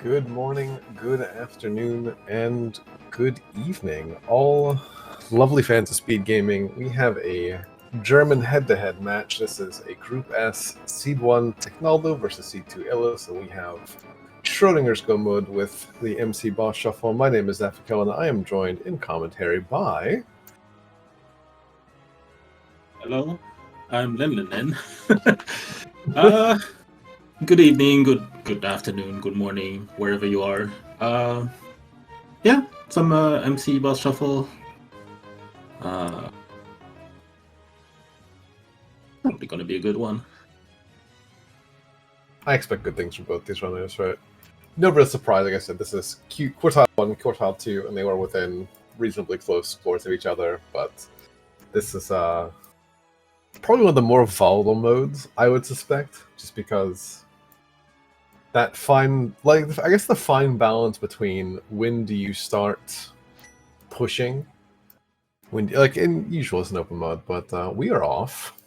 Good morning, good afternoon, and good evening, all lovely fans of Speed Gaming. We have a German head-to-head match. This is a Group S Seed 1 Ticknaldo versus Seed 2 Illus, and we have Schrodinger's Go mode with the MC Boss Shuffle. My name is Zafikil, and I am joined in commentary by... Hello, I'm Lemlinen. Good evening, good afternoon, good morning, wherever you are. Yeah, some MC Boss Shuffle. Probably gonna be a good one. I expect good things from both these runners, right? No real surprise, like I said, this is Quartile 1, Quartile 2, and they were within reasonably close scores of each other, but this is probably one of the more volatile modes, I would suspect, just because that fine, like, I guess the fine balance between when do you start pushing, when, like, in usual it's an open mode, but we are off.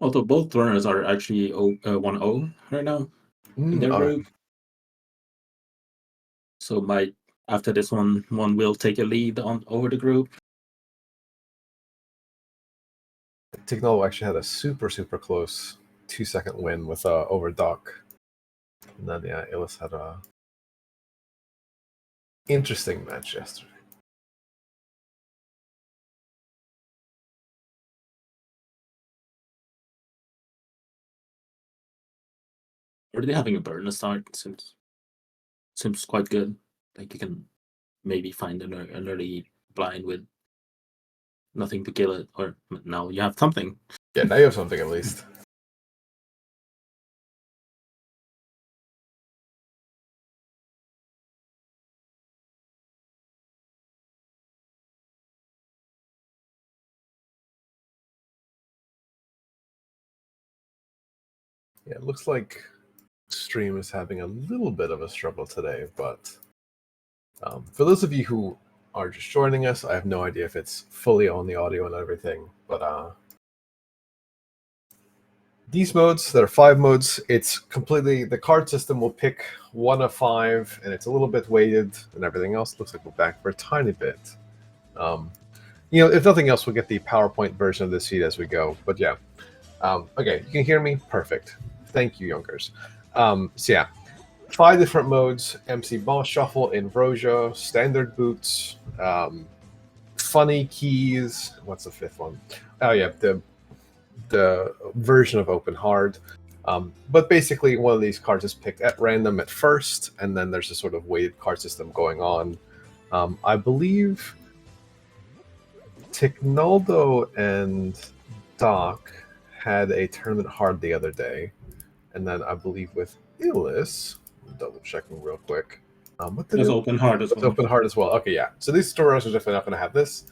Although both runners are actually 1-0 right now in their group. So after this one will take a lead over the group. Ticknaldo actually had a super close 2-second win with over Doc. And then, yeah, Illus had a interesting match yesterday. Already having a burn start seems quite good. Like you can maybe find an early blind with nothing to kill it, or now you have something. Yeah, now you have something at least. Yeah, it looks like stream is having a little bit of a struggle today, but for those of you who are just joining us, I have no idea if it's fully on the audio and everything, but these modes, there are 5 modes. It's completely, the card system will pick 1 of 5, and it's a little bit weighted, and everything else looks like we're back for a tiny bit. You know, if nothing else, we'll get the PowerPoint version of this feed as we go, but yeah. Okay, you can hear me? Perfect. Thank you, Yonkers. So yeah, 5 different modes: MC Boss Shuffle, Ambrosia, Standard Boots, Funny Keys. What's the 5th one? Oh yeah, the version of Open Hard. But basically, one of these cards is picked at random at first, and then there's a sort of weighted card system going on. I believe Ticknaldo and Doc had a tournament hard the other day, and then I believe with Illus, double checking real quick. What did There's open hard as well. Open hard as well. Okay, yeah. So these stores are definitely not going to have this.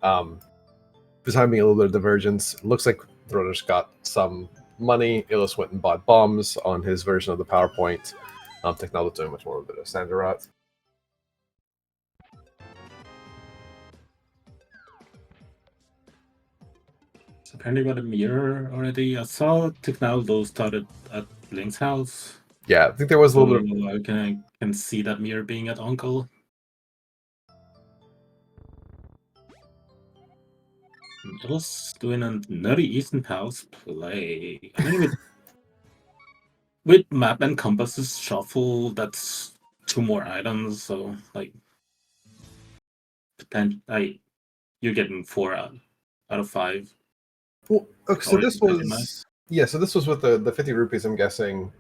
Besides being a little bit of divergence, it looks like the runners got some money. Illus went and bought bombs on his version of the PowerPoint. Ticknaldo's doing much more of a bit of standard route. Apparently got a mirror already. I saw Ticknaldo started at Link's house. Yeah, I think there was a little bit. I can see that mirror being at Uncle. Illus doing a Nutty Eastern House play. I mean, with map and compasses shuffle, that's 2 more items. So like, you're getting 4 out of 5. Well, okay, so this was nice. Yeah. So this was with the 50 rupees. I'm guessing.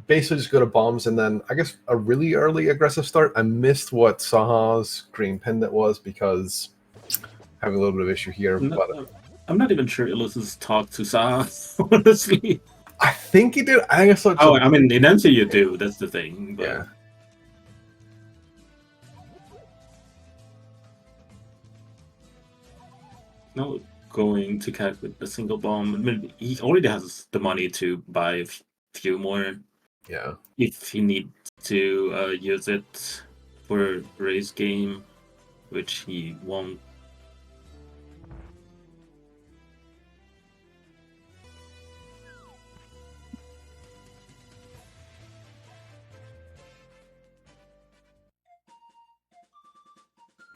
Basically, just go to bombs, and then I guess a really early aggressive start. I missed what Saha's green pendant was because having a little bit of issue here. I'm not even sure Illus has talked to Saha, honestly. I think he did. I guess. I mean, in answer you do. That's the thing. But... yeah. No, going to catch with a single bomb. I mean, he already has the money to buy a few more. Yeah. If he needs to use it for a race game, which he won't.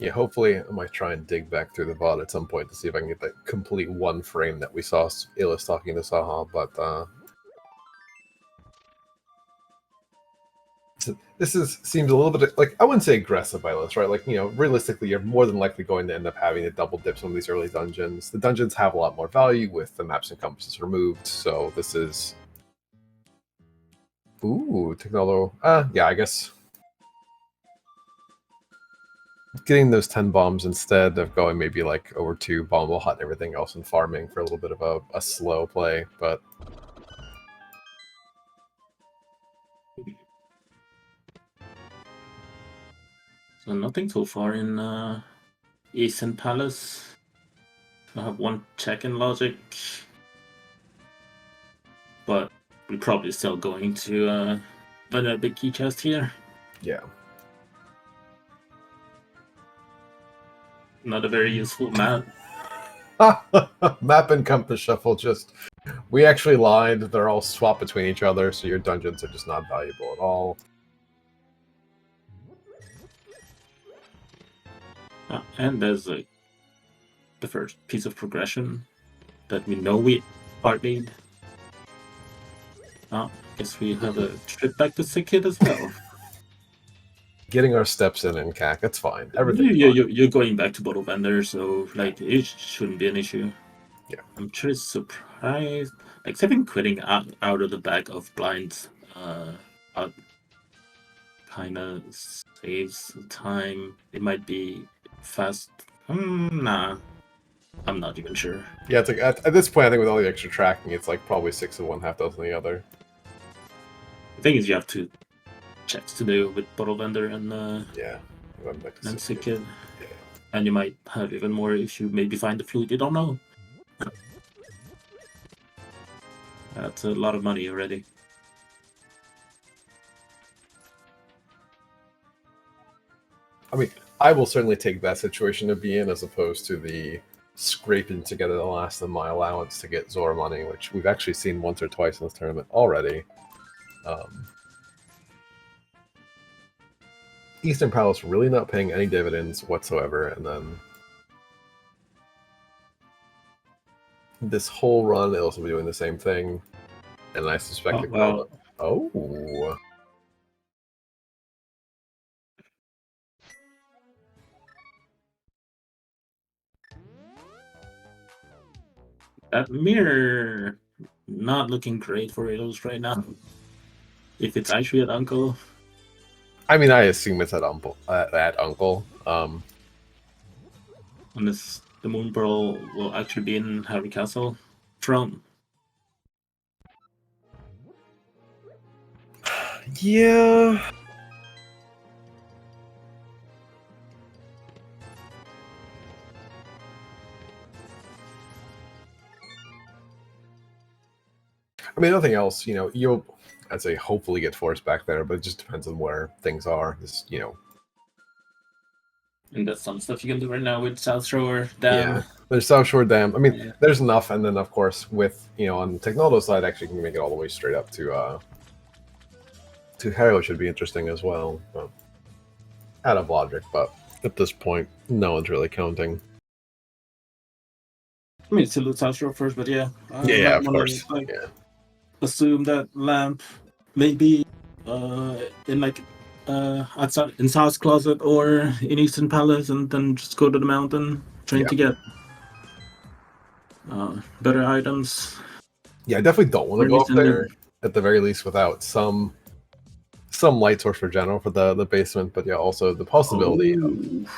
Yeah, hopefully I might try and dig back through the VOD at some point to see if I can get that complete one frame that we saw Illus talking to Saha, but this seems a little bit like, I wouldn't say aggressive by Illus, right? Like, realistically, you're more than likely going to end up having to double dip some of these early dungeons. The dungeons have a lot more value with the maps and compasses removed, so this is... Ooh, Ticknaldo. Yeah, I guess getting those 10 bombs instead of going maybe like over 2 bomb hut and everything else and farming for a little bit of a slow play, but... So nothing so far in Eastern Palace. I have one check in logic, but we're probably still going to find a big key chest here. Yeah. Not a very useful map. Map and compass shuffle just... We actually lied. They're all swapped between each other, so your dungeons are just not valuable at all. And there's the first piece of progression that we know we part need. I guess we have a trip back to Sickhead as well. Getting our steps in CAC, that's fine. Everything's fine. You're going back to Bottle Bender, so like it shouldn't be an issue. Yeah. I'm just surprised. Like Seven quitting out of the back of blinds kind of saves time. It might be fast. Nah. I'm not even sure. Yeah, it's like at this point, I think with all the extra tracking, it's like probably 6 of one, half dozen of the other. The thing is, you have 2 checks to do with Bottle Vendor and yeah, and Sick Kid. Yeah. And you might have even more if you maybe find the flute. You don't know. That's a lot of money already. I mean, I will certainly take that situation to be in as opposed to the scraping together the last of my allowance to get Zora money, which we've actually seen once or twice in this tournament already. Eastern Palace really not paying any dividends whatsoever, and then this whole run it'll also be doing the same thing, and I suspect Oh. That mirror not looking great for Illus right now. If it's actually at Uncle. I mean, I assume it's at Uncle. Unless the Moon Pearl will actually be in Harry Castle throne. Yeah. I mean, nothing else, you'll, I'd say, hopefully get forced back there, but it just depends on where things are. And that's some stuff you can do right now with South Shore Dam. Yeah, there's South Shore Dam. I mean, there's enough, and then of course with on the Ticknaldo side, actually you can make it all the way straight up to Harrow should be interesting as well. But, out of logic, but at this point, no one's really counting. I mean, still South Shore first, but yeah. Yeah, of course. Assume that Lamp maybe in like outside in South Closet or in Eastern Palace, and then just go to the mountain trying to get better items. Yeah, I definitely don't want to go up there at the very least without some light source for general for the basement, but yeah, also the possibility of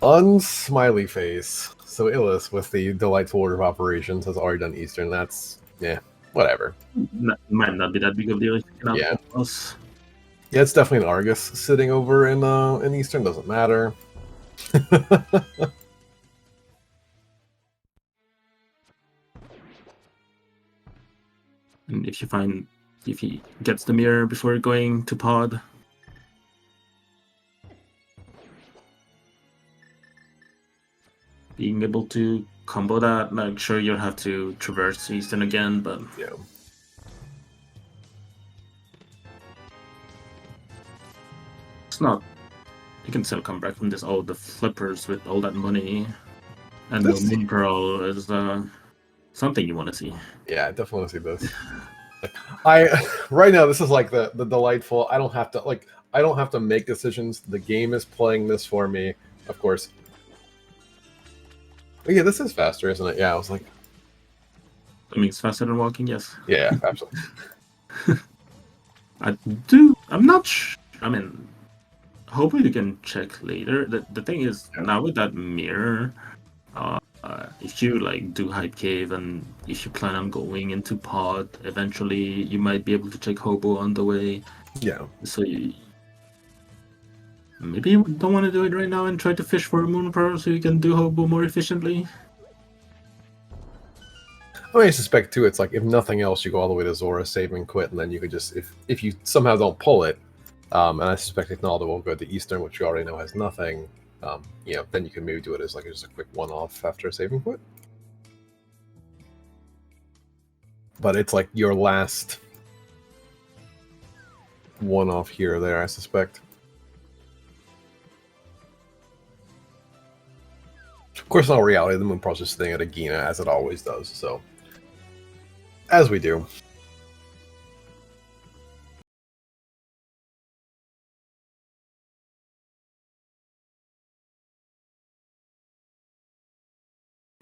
unsmiley face. So Illus with the delightful order of operations has already done Eastern. That's whatever. Might not be that big of a deal. Yeah, it's definitely an Argus sitting over in Eastern. Doesn't matter. And if he gets the mirror before going to pod. Being able to combo that, like, sure, you'll have to traverse Eastern again, but yeah. It's not You can still come back from this. Oh, the flippers with all that money and no This- moon pearl is something you want to see. Yeah, I definitely want to see this. I right now this is like the delightful. I don't have to make decisions. The game is playing this for me, of course. But yeah, this is faster, isn't it? Yeah, I was like, I mean, it's faster than walking, yes. yeah, absolutely. I'm not sure. I mean, hopefully you can check later. The thing is, now with that mirror, if you like do hype cave and if you plan on going into pod eventually, you might be able to check hobo on the way. Yeah. So maybe you don't want to do it right now and try to fish for a moon pearl so you can do hobo more efficiently. I mean, I suspect too. It's like if nothing else, you go all the way to Zora, save and quit, and then you could just if you somehow don't pull it, and I suspect Ticknaldo will go to Eastern, which you already know has nothing. Then you can maybe do it as like just a quick one-off after a save and quit. But it's like your last one-off here or there, I suspect. Of course, in all reality, the moon pearl's just sitting at a Gina as it always does. So, as we do.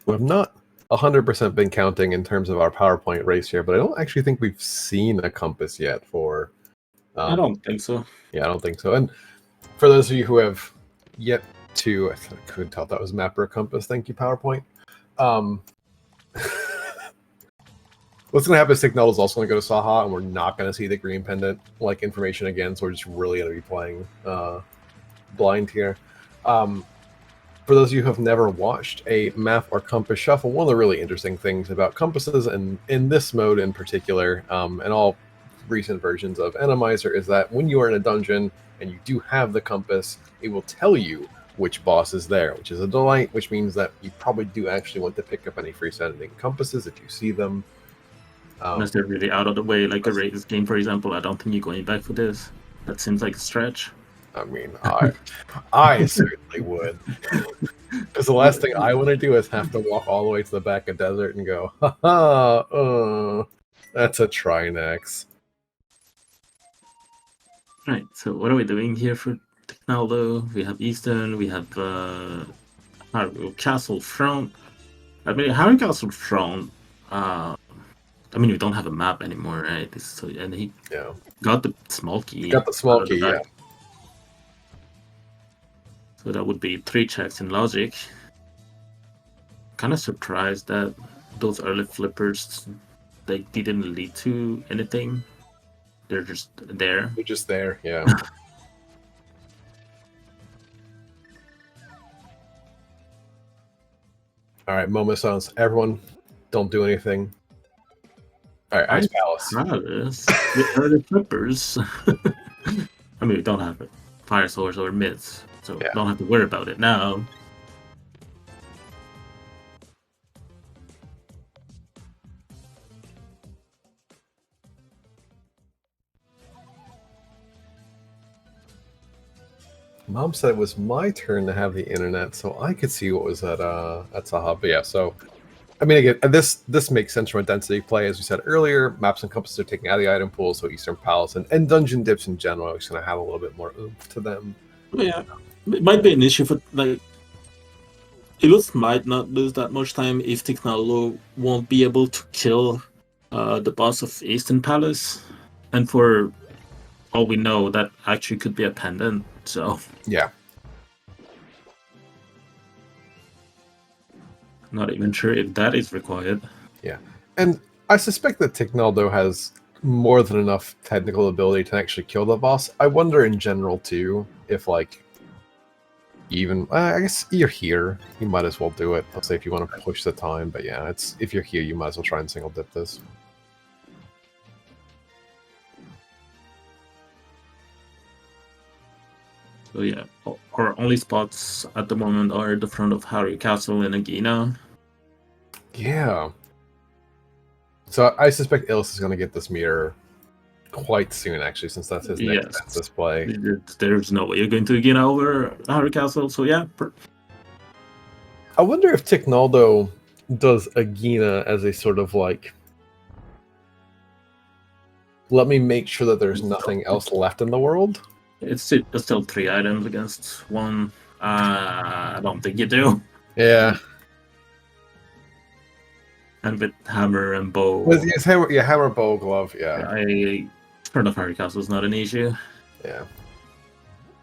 We have not 100% been counting in terms of our PowerPoint race here, but I don't actually think we've seen a compass yet for. I don't think so. Yeah, I don't think so. And for those of you who have yet to, I couldn't tell if that was map or compass. Thank you, PowerPoint. What's going to happen is Ticknaldo is also going to go to Saha, and we're not going to see the green pendant like information again. So we're just really going to be playing blind here. For those of you who have never watched a map or compass shuffle, one of the really interesting things about compasses, and in this mode in particular, and all recent versions of Enemizer, is that when you are in a dungeon and you do have the compass, it will tell you which boss is there, which is a delight, which means that you probably do actually want to pick up any freestanding compasses if you see them. Unless they're really out of the way, like a race game, for example. I don't think you're going back for this. That seems like a stretch. I mean, I certainly would. Because the last thing I want to do is have to walk all the way to the back of desert and go, haha, that's a Trinex. Right, so what are we doing here for Ticknaldo? We have Eastern, we have Castle Front. I mean, Harry Castle Front, I mean, we don't have a map anymore, right? So, and he got the small key. Got the small key, yeah. So that would be 3 checks in logic. Kind of surprised that those early flippers, they didn't lead to anything. They're just there. They're just there, yeah. All right, moment of silence. Everyone, don't do anything. All right, Ice Palace. With early flippers. I mean, we don't have fire source or mids, so don't have to worry about it now. Mom said it was my turn to have the internet, so I could see what was at Saha. But yeah, so I mean, again, this makes sense from a density play, as we said earlier. Maps and compasses are taking out of the item pool, so Eastern Palace and dungeon dips in general are just going to have a little bit more oomph to them. Yeah, it might be an issue for like Illus might not lose that much time if Ticknaldo won't be able to kill the boss of Eastern Palace, and for all we know, that actually could be a pendant. So yeah. Not even sure if that is required. Yeah, and I suspect that Ticknaldo has more than enough technical ability to actually kill the boss. I wonder in general too if like even I guess you're here, you might as well do it. I'll say if you want to push the time, but yeah, it's if you're here, you might as well try and single dip this. So yeah, our only spots at the moment are the front of Harry Castle and Agina. Yeah. So I suspect Illus is going to get this meter quite soon, actually, since that's his next Yes. census play. There's no way you're going to get over Harry Castle. So yeah, I wonder if Ticknaldo does Agina as a sort of like, let me make sure that there's nothing else left in the world. it's still 3 items against 1. I don't think you do. Yeah. And with hammer and bow, With his hammer, bow, glove, yeah. Front of Harry Castle is not an issue. Yeah.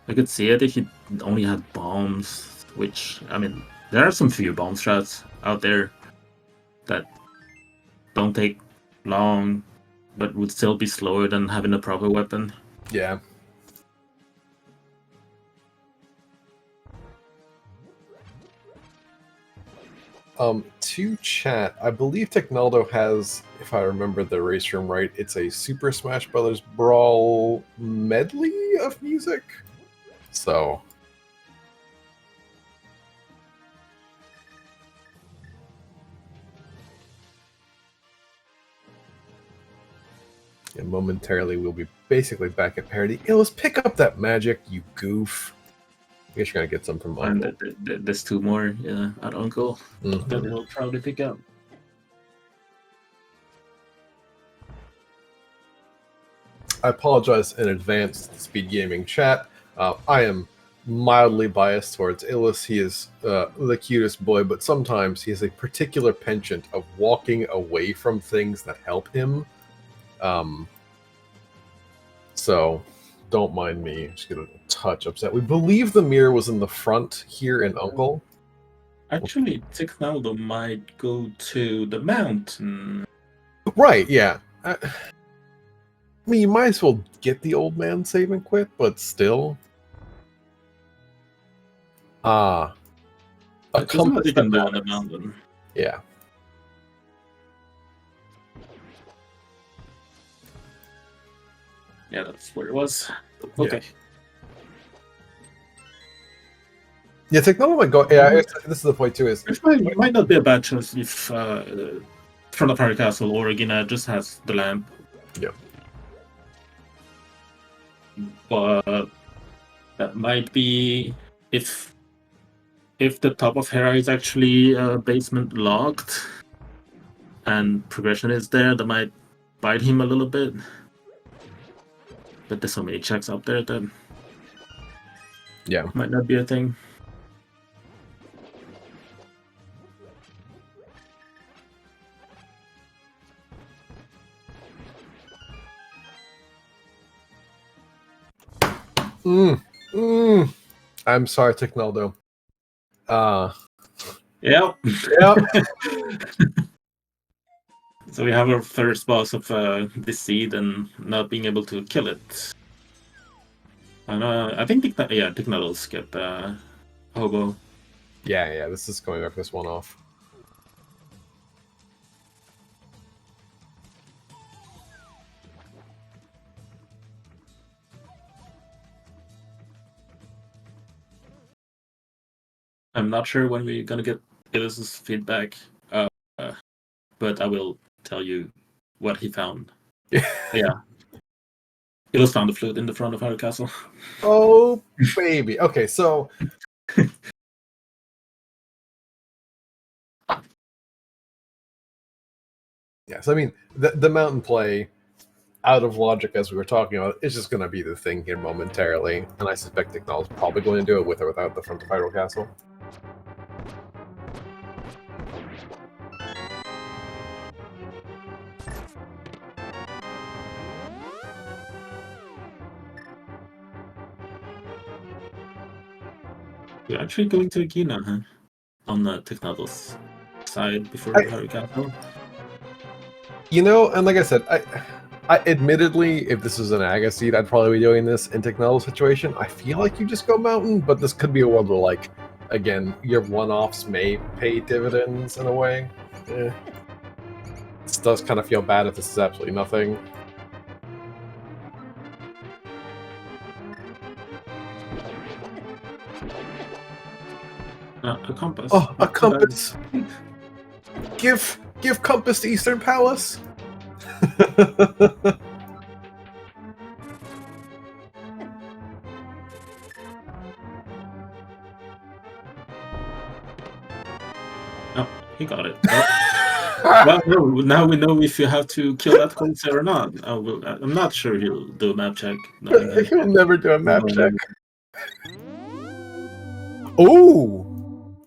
I could see it if he only had bombs, which, I mean, there are some few bomb strats out there that don't take long, but would still be slower than having a proper weapon. Yeah. To chat, I believe Ticknaldo has, if I remember the race room right, it's a Super Smash Brothers Brawl medley of music. So yeah, momentarily we'll be basically back at parity. Illus, pick up that magic, you goof. I guess you're gonna get some from Uncle. And there's 2 more at Uncle that he'll probably pick up. I apologize in advance to the SpeedGaming chat. I am mildly biased towards Illus. He is the cutest boy, but sometimes he has a particular penchant of walking away from things that help him. So don't mind me. Just get a touch upset. We believe the mirror was in the front here in Uncle. Actually, Ticknaldo might go to the mountain. Right, yeah. I mean, you might as well get the old man save and quit, but still. A compass you can that do on the matters. mountain. Yeah. Yeah, that's where it was. Okay. Yeah, Ticknaldo might go. Yeah, this is the point too. Is It might not be a bad choice if Front of Harry Castle or Regina just has the lamp. Yeah. But that might be if the top of Hera is actually basement locked and progression is there, that might bite him a little bit. But there's so many checks out there that might not be a thing. I'm sorry, Ticknaldo. Yep. Yep. So we have our first boss of this seed and not being able to kill it. And I think Ticknaldo will skip Hobo. Yeah, this is going back this one off. I'm not sure when we're gonna get Illus's feedback, but I will tell you what he found. Yeah. Illus found the flute in the front of our castle. Oh, baby. Okay, so yes, I mean the mountain play, out of logic as we were talking about, is just going to be the thing here momentarily, and I suspect Ticknaldo's probably going to do it with or without the front of Hyrule Castle. You're actually going to Agina, huh? On the Ticknaldo's side before Harry Castle. You know, and like I said, I admittedly, if this was an Aga seed, I'd probably be doing this in Ticknaldo's situation. I feel like you just go mountain, but this could be a world where, like, again, your one-offs may pay dividends in a way. This does kind of feel bad if this is absolutely nothing. A compass. Oh, a compass! Give compass to Eastern Palace! he got it. Well, no, now we know if you have to kill that Corsair or not. I'm not sure he'll do a map check. Knowing him. He'll never do a map check. Ooh!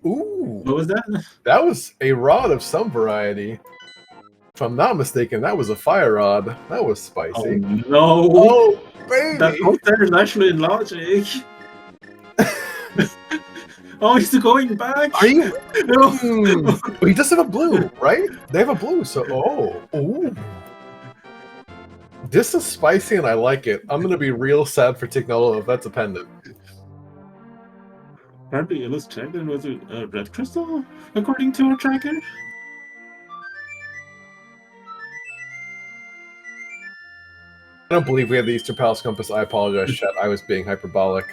Ooh! What was that? That was a rod of some variety. If I'm not mistaken, that was a fire rod. That was Oh spicy. no! Oh, baby! That Corsair is actually in logic. Oh, he's going back. Are you? No. Well, he does have a blue, right? They have a blue, so ooh. This is spicy and I like it. I'm gonna be real sad for Ticknaldo if that's a pendant. Apparently, Illus checked and was a red crystal, according to our tracker. I don't believe we have the Eastern Palace compass. I apologize, chat. I was being hyperbolic.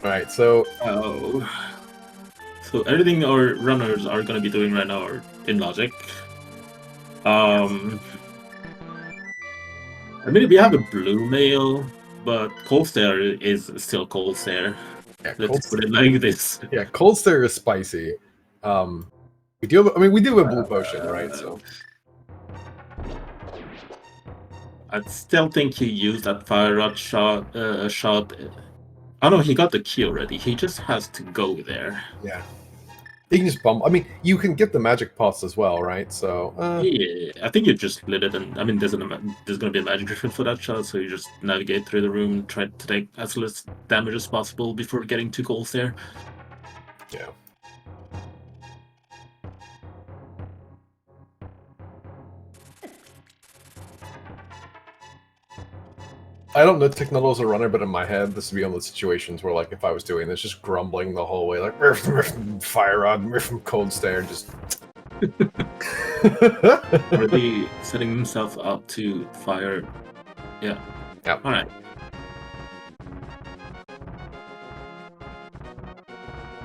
Alright, so... Oh. So everything our runners are going to be doing right now are in logic. I mean, we have a blue mail, but Coldstare is still Coldstare. Yeah, Let's put it like this. Yeah, Coldstare is spicy. We do have, I mean, we do have a blue potion, right? So I still think he used that fire rod shot. Oh no, he got the key already. He just has to go there. yeah, you can just bump. I mean, you can get the magic pots as well, right? So yeah, I think you just lit it, and I mean, there's going to be a magic griffin for that shot, so you just navigate through the room and try to take as less damage as possible before getting two goals there. Yeah. I don't know Ticknaldo's a runner, but in my head, this would be one of the situations where, like, if I was doing this, just grumbling the whole way, like, fire rod, cold stare, just... Already setting himself up to fire. Yeah. Yep. Alright.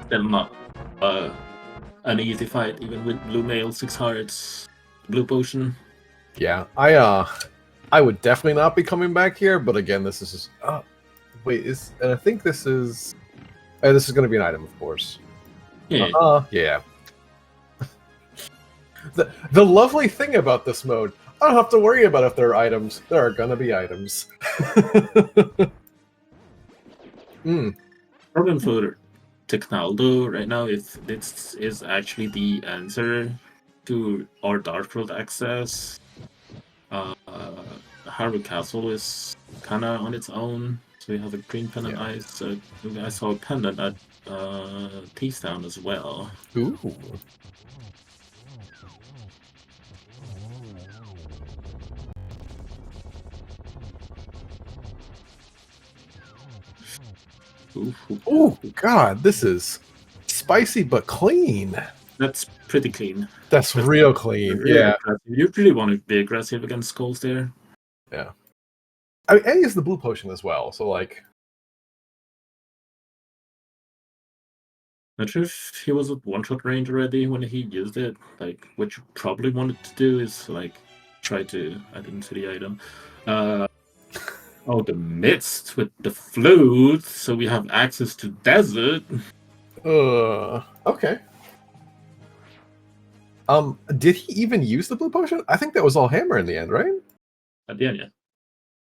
Still not an easy fight, even with blue mail, 6 hearts, blue potion. Yeah, I would definitely not be coming back here, but again, this is just... wait, and I think this is... this is going to be an item, of course. Yeah. Yeah. The lovely thing about this mode, I don't have to worry about if there are items. There are going to be items. Problem for Ticknaldo right now is this is actually the answer to our Dark World access. Harvard Castle is kind of on its own, so we have a green pendant ice. I saw a pendant at Teastown as well. Ooh. Oh God, this is spicy but clean. That's pretty clean. That's real clean. Really yeah. Aggressive. You really want to be aggressive against skulls there. Yeah. I mean, and he has the blue potion as well, so like... Not sure if he was at one-shot range already when he used it. Like, what you probably wanted to do is, like, try to... I didn't see the item. Oh, the mist with the flute, so we have access to desert. Okay. Did he even use the blue potion? I think that was all hammer in the end, right? At the end, yeah.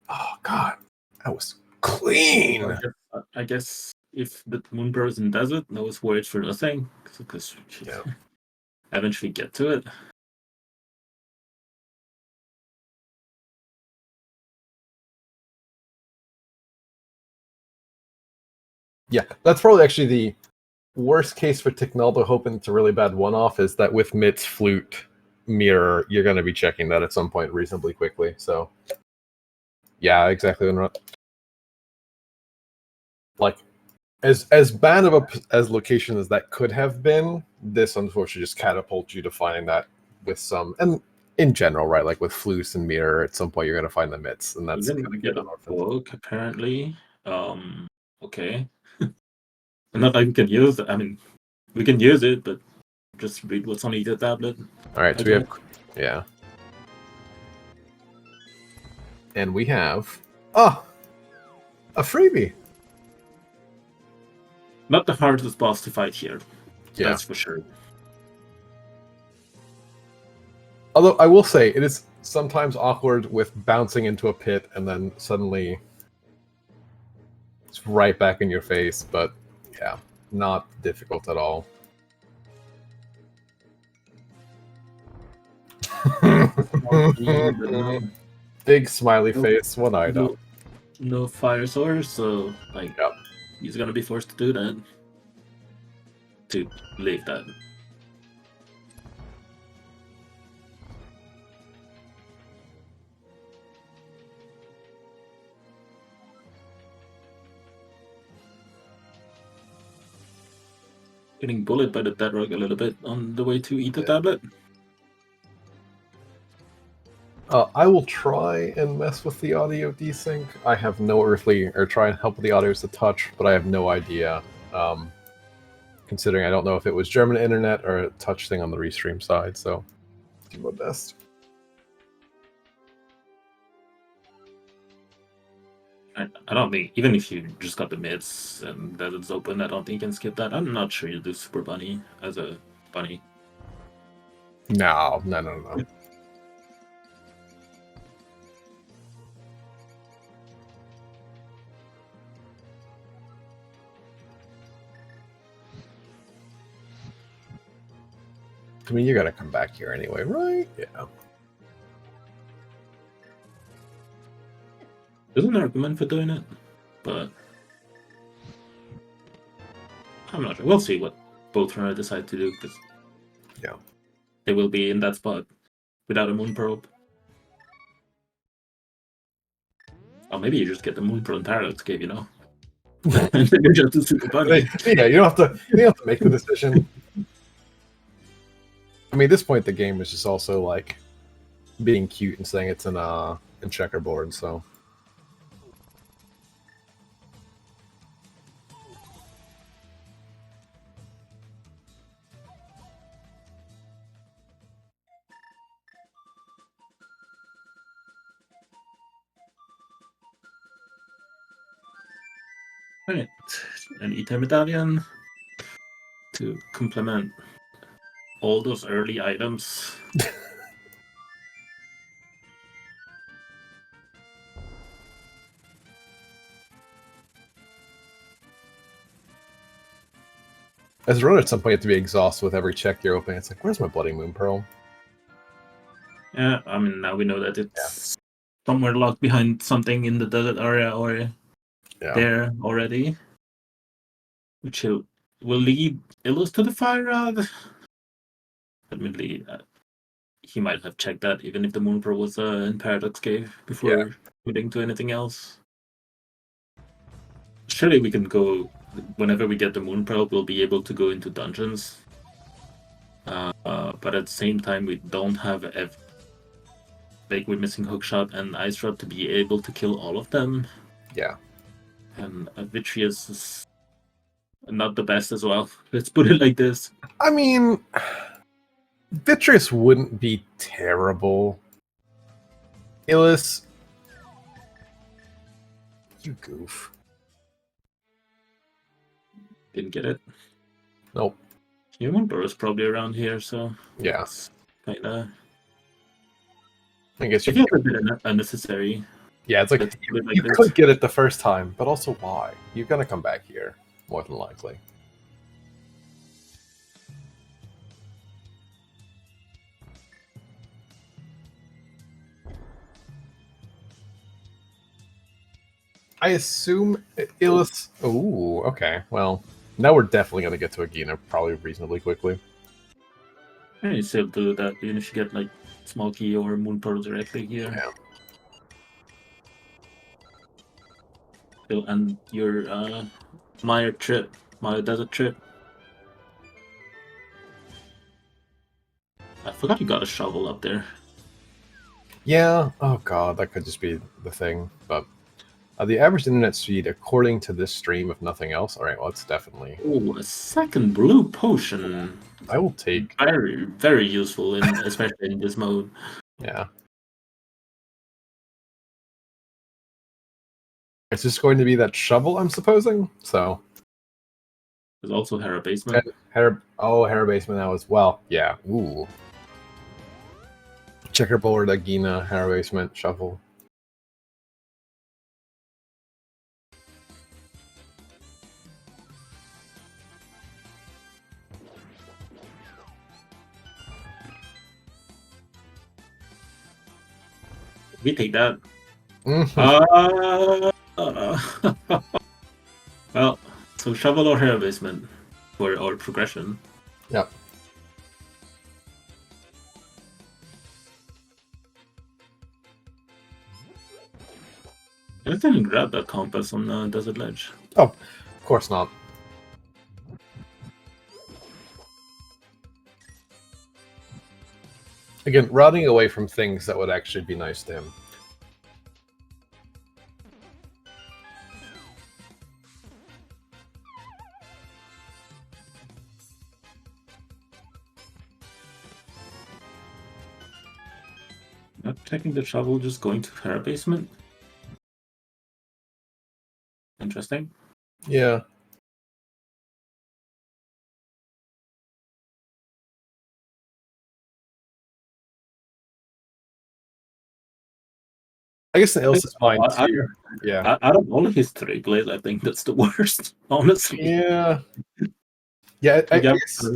Oh God, that was clean. I guess if the Moonbrow is in desert, no one's worried for nothing, because eventually get to it. Yeah, that's probably actually the worst case for Ticknaldo, hoping it's a really bad one-off, is that with Mitt's flute mirror, you're going to be checking that at some point reasonably quickly. So, yeah, exactly. Like, as bad of a location as that could have been, this unfortunately just catapults you to finding that with some, and in general, right, like with flutes and mirror, at some point you're going to find the Mitts, and that's going to get an book, apparently. Okay. Not like we can use it. I mean, we can use it, but just read what's on either tablet. Alright, so we have... Yeah. And we have... Oh! A freebie! Not the hardest boss to fight here. Yeah. That's for sure. Although I will say it is sometimes awkward with bouncing into a pit and then suddenly it's right back in your face, but yeah, not difficult at all. Big smiley face, one item. No fire source, so like Yep. he's gonna be forced to do that. To leave that. Getting bullied by the bedrock a little bit on the way to eat the tablet. I will try and mess with the audio desync. I have no earthly, or try and help with the audio to touch, but I have no idea. Considering I don't know if it was German internet or a touch thing on the restream side, so do my best. I don't think, even if you just got the mids and that it's open, I don't think you can skip that. I'm not sure you do Super Bunny as a bunny. No. I mean, you gotta come back here anyway, right? Yeah. There's an argument for doing it, but I'm not sure. We'll see what both runner decide to do, because Yeah. they will be in that spot without a moon probe. Or maybe you just get the moon probe and paradox cave, you know? And then you just do Super Bunny. Yeah, you don't have to make the decision. I mean, at this point, the game is just also like being cute and saying it's in checkerboard. So Right. An Ether Medallion to complement all those early items. as a runner, at some point, you have to be exhausted with every check you're opening. It's like, where's my bloody moon pearl? Yeah, I mean, now we know that it's somewhere locked behind something in the desert area or there already. Which will lead Illus to the fire rod. Admittedly, he might have checked that even if the moon pearl was in Paradox Cave before moving to anything else. Surely we can go, whenever we get the moon pearl, we'll be able to go into dungeons. But at the same time, we don't have like we're missing Hookshot and Ice Rod to be able to kill all of them. Yeah. And Vitreous is not the best as well. Let's put it like this. I mean, Vitreous wouldn't be terrible. Illus, you goof. Didn't get it. Nope. Human Bro is probably around here, so Yeah. it's kind of. I guess It feels a bit unnecessary. Yeah, it's like you could get it the first time, but also why? You're gonna come back here, more than likely. I assume Illus. Ooh, okay. Well, now we're definitely gonna get to Agina probably reasonably quickly. Yeah, you still do that even if you get like small key or moon pearl directly here. Yeah. And your Maya desert trip. I forgot you got a shovel up there. Yeah. Oh god, that could just be the thing. But the average internet speed, according to this stream, if nothing else. All right. Well, it's definitely. Oh, a second blue potion. I will take. Very, very useful, especially in this mode. Yeah. It's just going to be that shovel, I'm supposing. So There's also Hera Basement. Hera Basement now as well. Yeah. Ooh. Checkerboard, Agina, Hera Basement, Shuffle. We take that. Mhm. Well, so Shovel or Hera Basement for our progression. Yep. I didn't grab that compass on the Desert Ledge. Oh, of course not. Again, running away from things that would actually be nice to him. Not checking the shovel, just going to Hera Basement. Interesting. Yeah. I guess in Illus's mind too. Yeah. Out of all of his 3 plays, I think that's the worst, honestly. Yeah. Yeah, I guess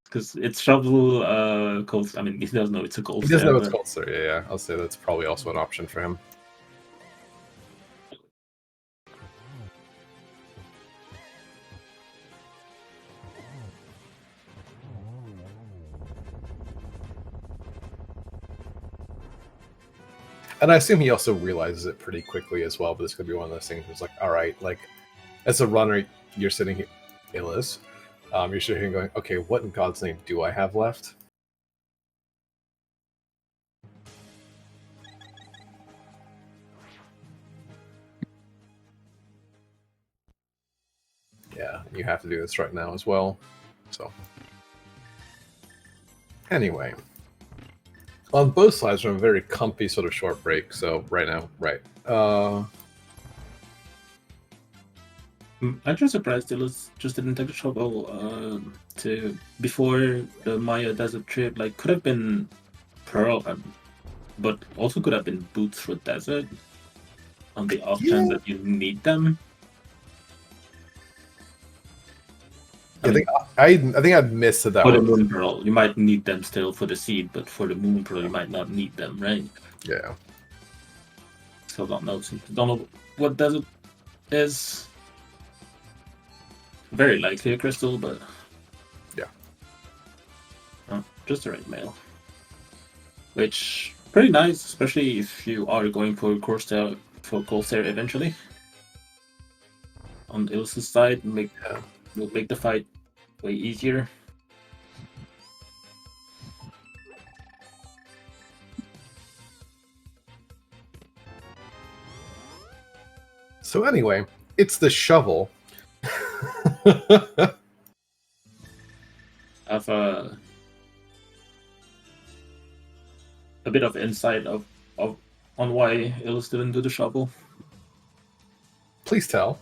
because it's shovel cold. I mean, he doesn't know it's a cold. he doesn't know it's cold, sir. Yeah, I'll say that's probably also an option for him. And I assume he also realizes it pretty quickly as well, but this could be one of those things where it's like, all right, like, as a runner, you're sitting here, Illus, you're sitting here going, okay, what in God's name do I have left? Yeah, you have to do this right now as well. So, anyway. On both sides, we're on a very comfy sort of short break, so right now, right. I'm just surprised Illus just didn't take a shovel to before the Maya desert trip. Like, could have been Pearl, but also could have been boots for desert on the off chance that you need them. I think I'd missed that. For the Moon Pearl, you might need them still for the seed, but for the Moon Pearl, you might not need them, right? Yeah. Still don't know. Don't know what desert is. Very likely a crystal, but yeah. Oh, just the right mail. Which pretty nice, especially if you are going for Corsair eventually. On Illus's side, will make the fight way easier. So anyway, it's the shovel. Have a bit of insight on why Illus didn't do the shovel. Please tell.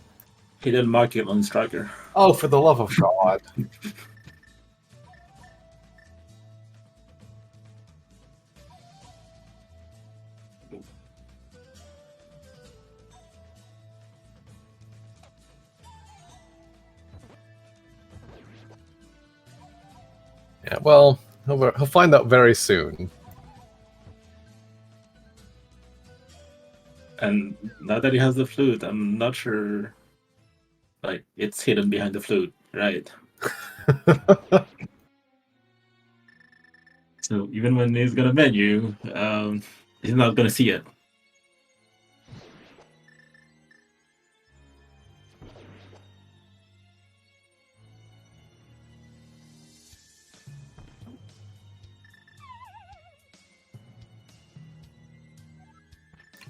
He didn't mark it on Striker. Oh, for the love of God. Yeah, well, he'll find out very soon. And now that he has the flute, I'm not sure. Like, it's hidden behind the flute, right? So even when he's gonna menu, he's not gonna see it.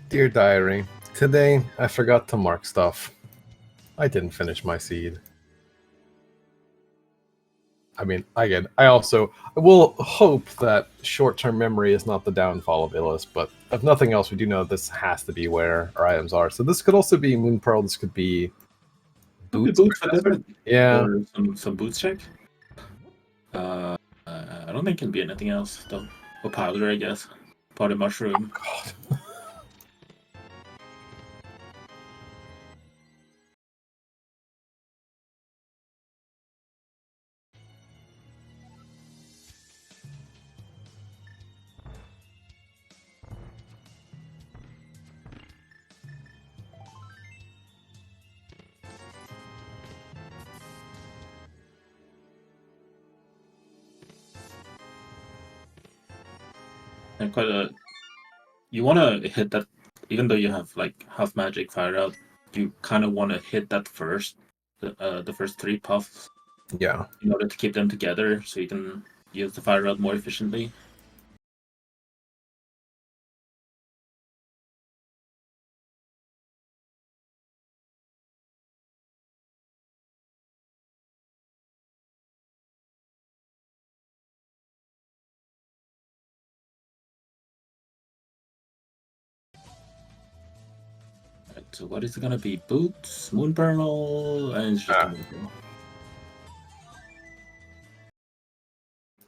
Dear Diary, today I forgot to mark stuff. I didn't finish my seed. I mean, again, I will hope that short-term memory is not the downfall of Illus, but if nothing else, we do know this has to be where our items are. So this could also be Moon Pearl, this could be Boots for this? Yeah. Or some boots check? I don't think it can be anything else though. Or powder, I guess. Powder mushroom. God. And you want to hit that, even though you have like half magic fire out. You kind of want to hit that first, the first 3 puffs, Yeah. in order to keep them together, so you can use the fire out more efficiently. Right, so what is it gonna be? Boots, moon pearl, and it's just a moon pearl.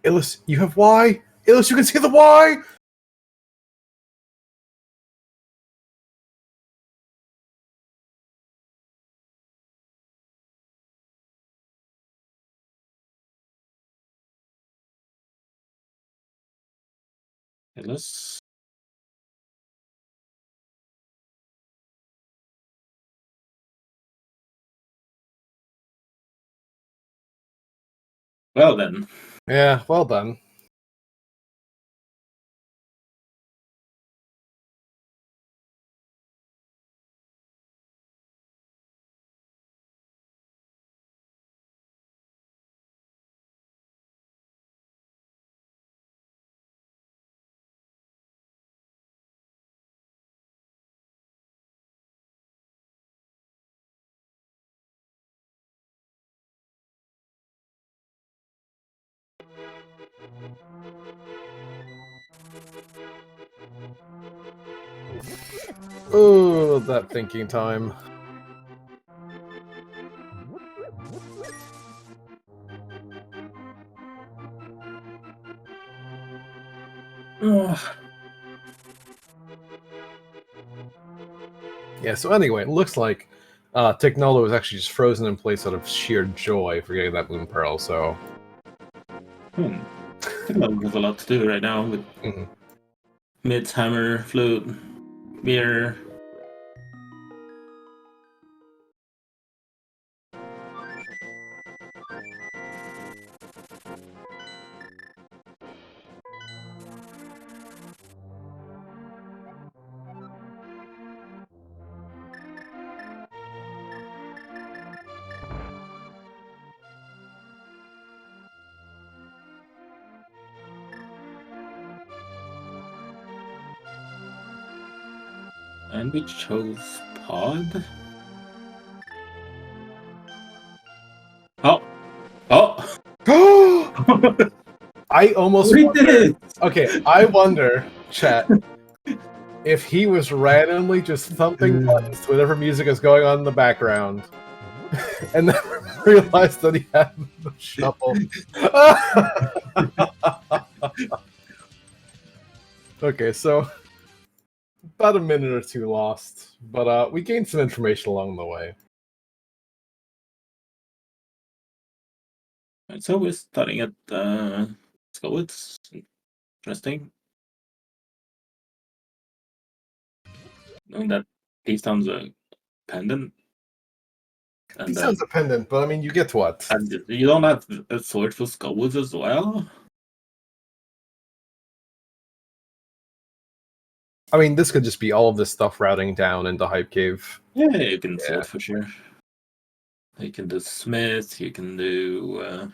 Illus, you have Y. Illus, you can see the Y. Okay, let's. Well then. Yeah, well done. Oh, that thinking time. Yeah, so anyway, it looks like Ticknaldo was actually just frozen in place out of sheer joy for getting that moon pearl, so... Ticknaldo has a lot to do right now with mids, hammer, flute, mirror. And we chose pod. Oh! I almost We wonder... did it! Okay, I wonder, chat, if he was randomly just thumping buttons to whatever music is going on in the background, and then realized that he had the shuffle. Okay, so about a minute or two lost, but we gained some information along the way. Right, so we're starting at skull. It's interesting. Knowing that these sounds a pendant. And He sounds dependent, but I mean, you get what? And you don't have a sword for skulls as well? I mean, this could just be all of this stuff routing down into Hype Cave. Yeah, you can sword for sure. You can do smith, you can do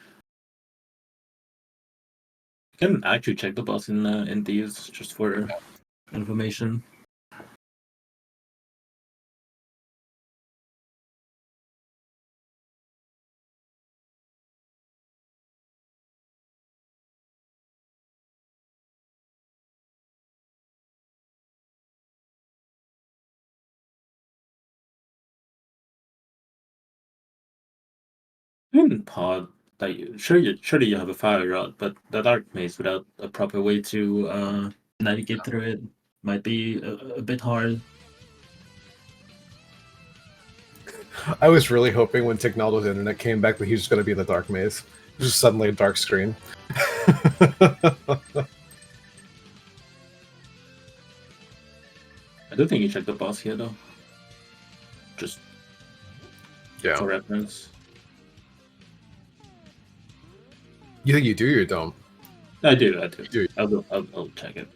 you can actually check the boss in these just for information. Pod, like surely you have a fire rod, but the dark maze without a proper way to navigate through it might be a bit hard. I was really hoping when Ticknaldo's internet came back that he was just going to be in the dark maze. It was just suddenly a dark screen. I don't think you checked the boss here though. Just for reference. You think you do, or you don't? I do. You do. I'll check it.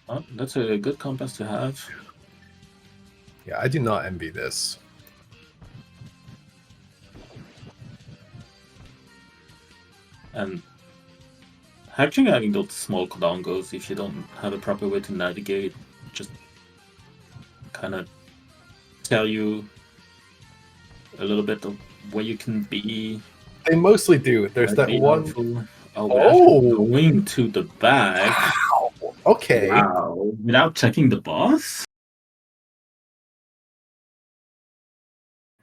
Oh, that's a good compass to have. Yeah, I do not envy this. And actually having those small codongos, if you don't have a proper way to navigate, just kind of tell you a little bit of where you can be. They mostly do. There's that one. Helpful. Oh, we're actually going to the back. Wow. Okay. Wow. Without checking the boss?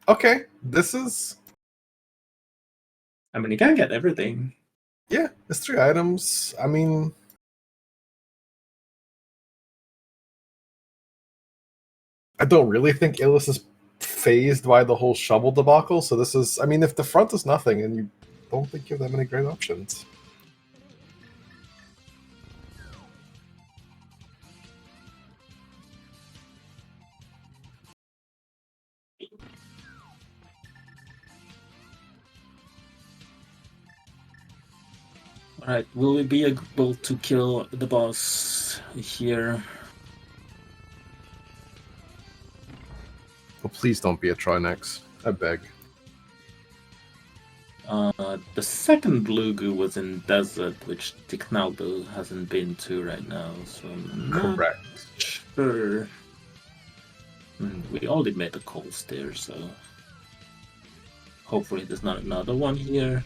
Okay. This is. I mean, you can't get everything. Yeah, it's 3 items. I mean. I don't really think Illus is phased by the whole shovel debacle, so this is. I mean, if the front is nothing and you don't think you have that many great options. Alright, will we be able to kill the boss here? Oh, please don't be a Trinex. I beg. The second blue goo was in desert, which Ticknaldo hasn't been to right now, so I'm not Correct. sure. We already made the calls there, so hopefully there's not another one here.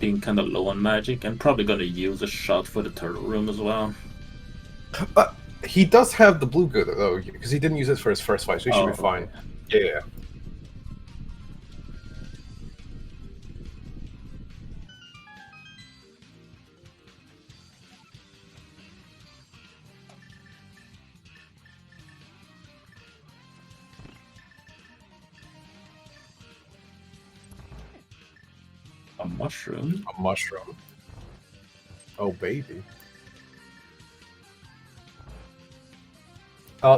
Being kind of low on magic, I'm probably gonna use a shot for the turtle room as well. He does have the blue goo though, because he didn't use it for his first fight, so he should be fine. Yeah. A mushroom? A mushroom. Oh, baby.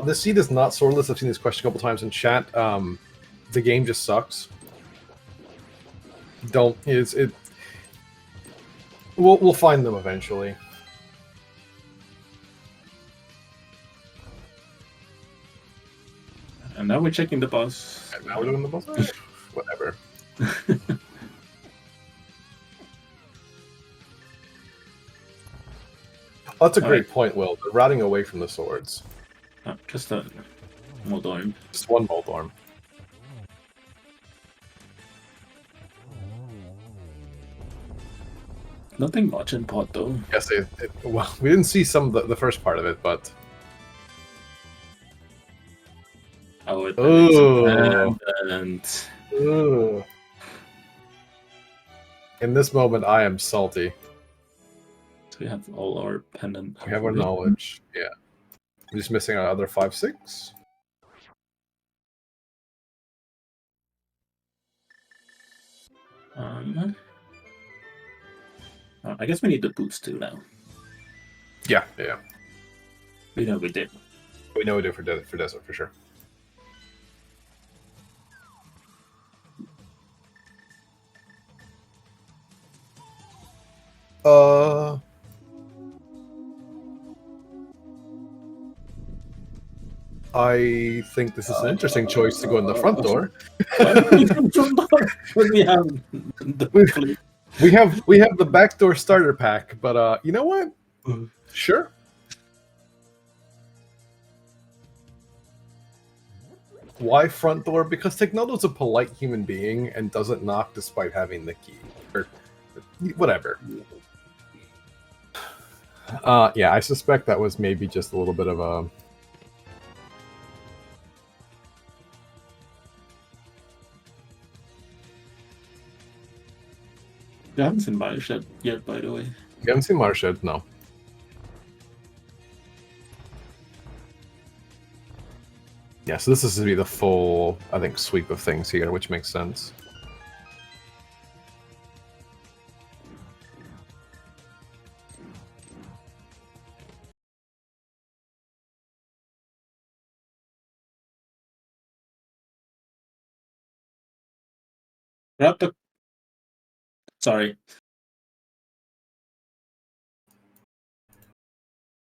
This seed is not swordless. I've seen this question a couple times in chat. The game just sucks. Don't. It. We'll find them eventually. And now we're checking the boss. And now we're doing the boss. Whatever. Oh, that's a great point, Will. They're routing away from the swords. Just a Moldorm. Just one Moldorm. Nothing much in pot though. Yes, well, we didn't see some of the first part of it, but. Oh, it and in this moment, I am salty. So we have all our pendant. We have our knowledge. Yeah. We're just missing our other 5, 6. I guess we need the boots too now. Yeah. We know we did. We know we do for desert for sure. I think this is an interesting choice to go in the front door. we have the backdoor starter pack, but you know what? Sure. Why front door? Because Ticknaldo's a polite human being and doesn't knock despite having the key. Or whatever. Yeah, I suspect that was maybe just a little bit of a... I haven't seen Bioshed yet, by the way. You haven't seen Watershed? No. Yeah, so this is to be the full, I think, sweep of things here, which makes sense. Grab the... Sorry.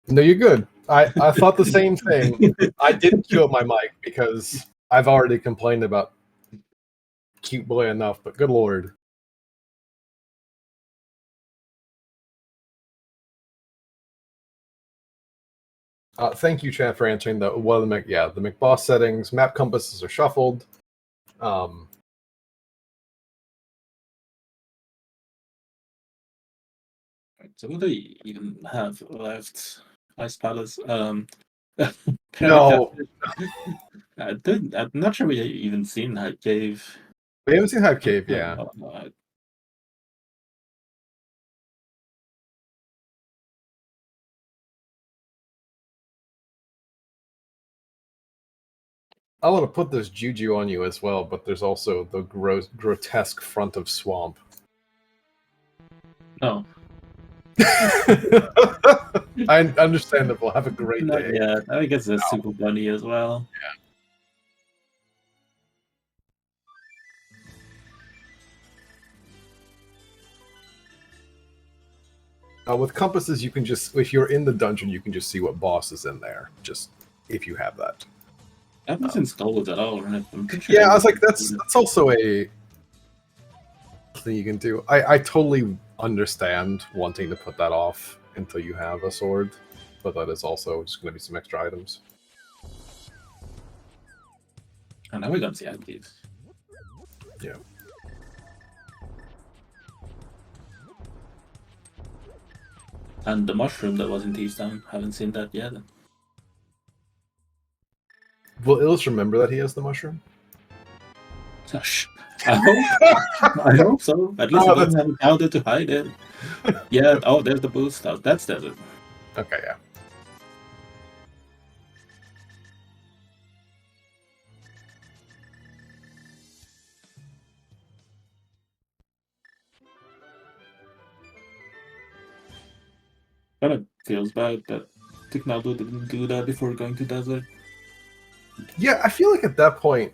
No, you're good. I thought the same thing. I didn't cue up my mic because I've already complained about Cute Boy enough, but good lord. Thank you, Chad, for answering the one of the the McBoss settings. Map compasses are shuffled. So what do you even have left? Ice Palace. No, I'm not sure we even seen Hype Cave. we haven't seen Hive Cave. Yeah, I want to put this juju on you as well, but there's also the grotesque front of Swamp. No. Understandable. Have a great day. Yeah, I guess that's Super Bunny as well. With compasses, you can just, if you're in the dungeon, you can just see what boss is in there. Just if you have that. I haven't installed it at all, right? I'm pretty sure Yeah, I was like, that's also a thing you can do. I totally understand wanting to put that off until you have a sword, but that is also just going to be some extra items. And now we're gonna see Hype Cave. Yeah. And the mushroom that was in Thieves Town, haven't seen that yet. Will Illus remember that he has the mushroom? I hope. I hope so. At least he doesn't have a powder to hide it. Yeah. Oh, there's the boost. Oh, that's desert. Okay, yeah. Kind of feels bad that Ticknaldo didn't do that before going to desert. Yeah, I feel like at that point,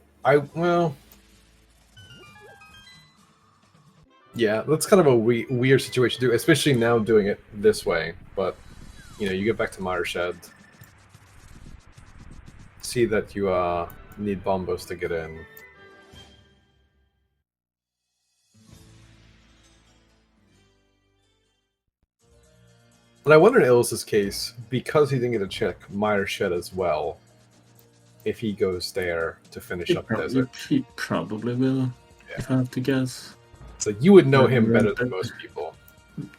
yeah, that's kind of a weird situation to do, especially now doing it this way. But, you get back to Watershed, see that you need bombos to get in. And I wonder in Illus's case, because he didn't get to check Watershed as well, if he goes there to finish up Desert. He probably will, if I have to guess. So you would know him better than most people.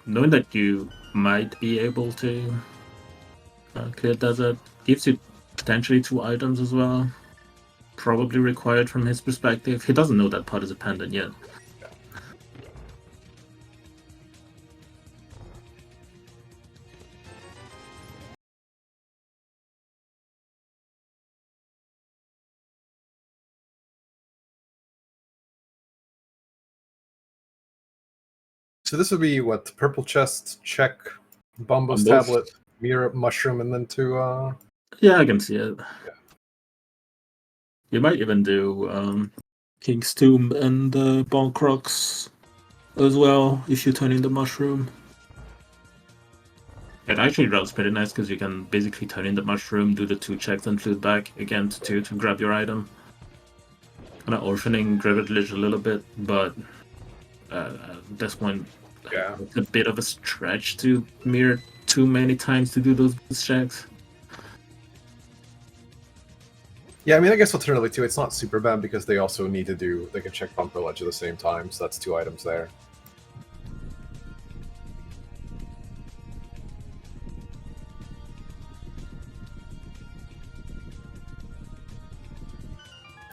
Knowing that you might be able to clear Desert gives you potentially 2 items as well. Probably required from his perspective. He doesn't know that part is a pendant yet. So this would be what? Purple chest, check, Bumbo's tablet, mirror, mushroom, and then to Yeah, I can see it. Yeah. You might even do King's Tomb and Bone Crocs as well if you turn in the mushroom. It actually rolls pretty nice because you can basically turn in the mushroom, do the 2 checks, and flute back again to 2 to grab your item. Kind of orphaning Privilege a little bit, but at this point, Yeah. it's a bit of a stretch to mirror too many times to do those checks. Yeah, I mean, I guess alternatively too, it's not super bad because they also need to they can check Bumper Ledge at the same time, so that's 2 items there.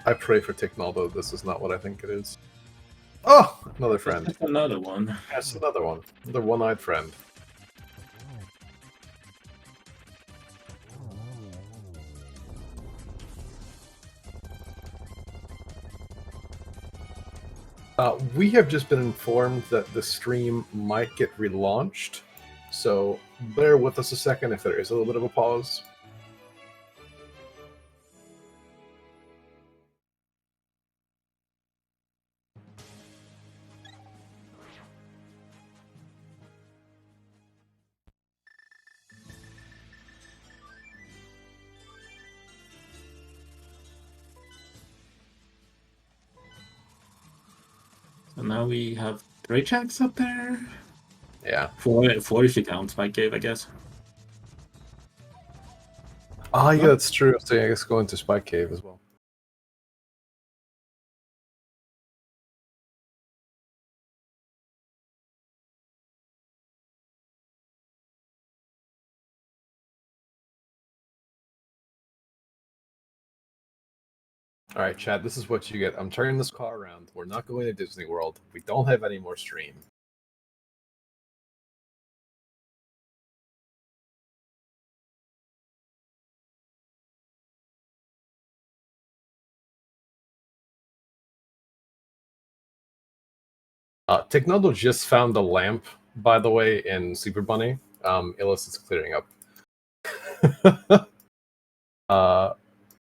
I pray for Ticknaldo. This is not what I think it is. Oh, another friend. That's another one. That's another one. Another one-eyed friend. We have just been informed that the stream might get relaunched, so bear with us a second if there is a little bit of a pause. So now we have 3 checks up there. Yeah. 4 if you count Spike Cave, I guess. Ah, yeah, that's true. So I guess go into Spike Cave as well. All right, Chad, this is what you get. I'm turning this car around. We're not going to Disney World. We don't have any more stream. Ticknaldo just found a lamp, by the way, in Super Bunny. Illus is clearing up.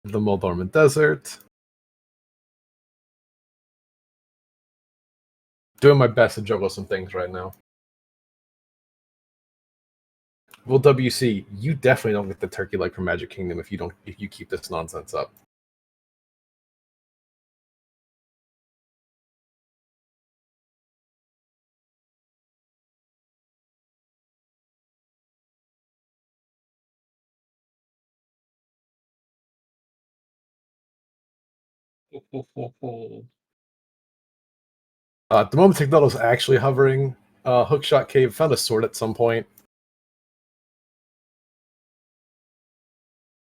The Moldorman Desert. Doing my best to juggle some things right now. Well, WC, you definitely don't get the turkey leg from Magic Kingdom if you keep this nonsense up. At the moment, Ticknaldo's actually hovering. Hookshot Cave found a sword at some point.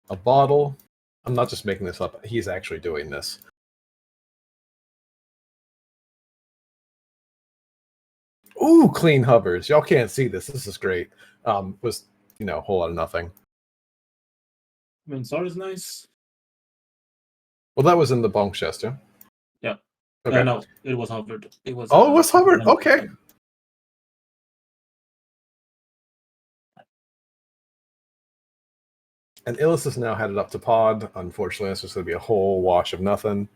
A bottle. I'm not just making this up. He's actually doing this. Ooh, clean hovers. Y'all can't see this. This is great. Was, a whole lot of nothing. I mean, sword is nice. Well, that was in the bonk chest, yeah? Yeah. Okay. No, it was hovered. It was. Oh, it was hovered. Okay. And Illus is now headed up to pod. Unfortunately, it's just going to be a whole wash of nothing.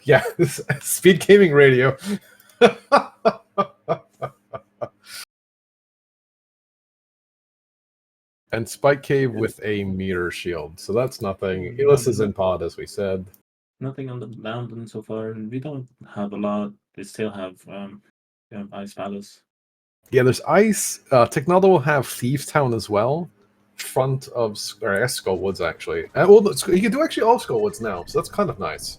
Yeah, SpeedGaming radio. And Spike Cave with a meter shield. So that's nothing. Illus is in pod, as we said. Nothing on the mountain so far. We don't have a lot. We still have Ice Palace. Yeah, there's ice. Ticknaldo will have Thieves Town as well. Front of, or I guess Skullwoods, actually. Well, you can do actually all Skullwoods now, so that's kind of nice.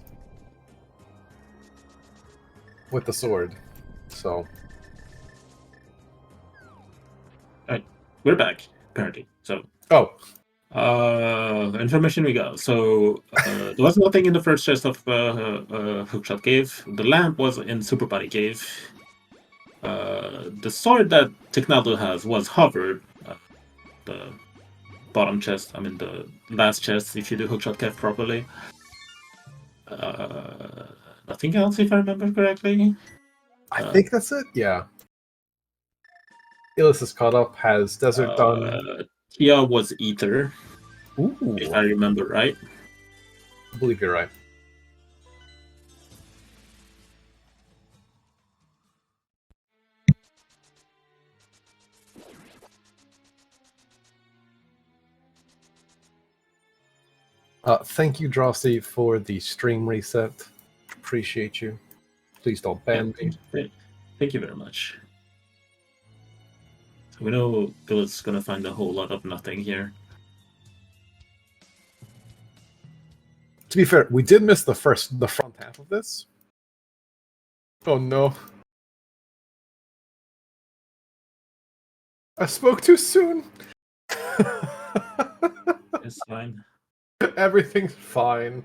With the sword. So. Alright, we're back, apparently. So. Oh. Information we got. So, there was nothing in the first chest of Hookshot Cave. The lamp was in Super Body Cave. The sword that Ticknaldo has was hovered. The bottom chest, the last chest, if you do Hookshot Cave properly. Nothing else, if I remember correctly. I think that's it, yeah. Illus is caught up, has Desert done. Tia was Ether. Ooh. If I remember right. I believe you're right. Thank you, Drosty, for the stream reset. Appreciate you. Please don't ban me. Thank you very much. We know Bill's gonna find a whole lot of nothing here. To be fair, we did miss the front half of this. Oh no. I spoke too soon. It's fine. Everything's fine.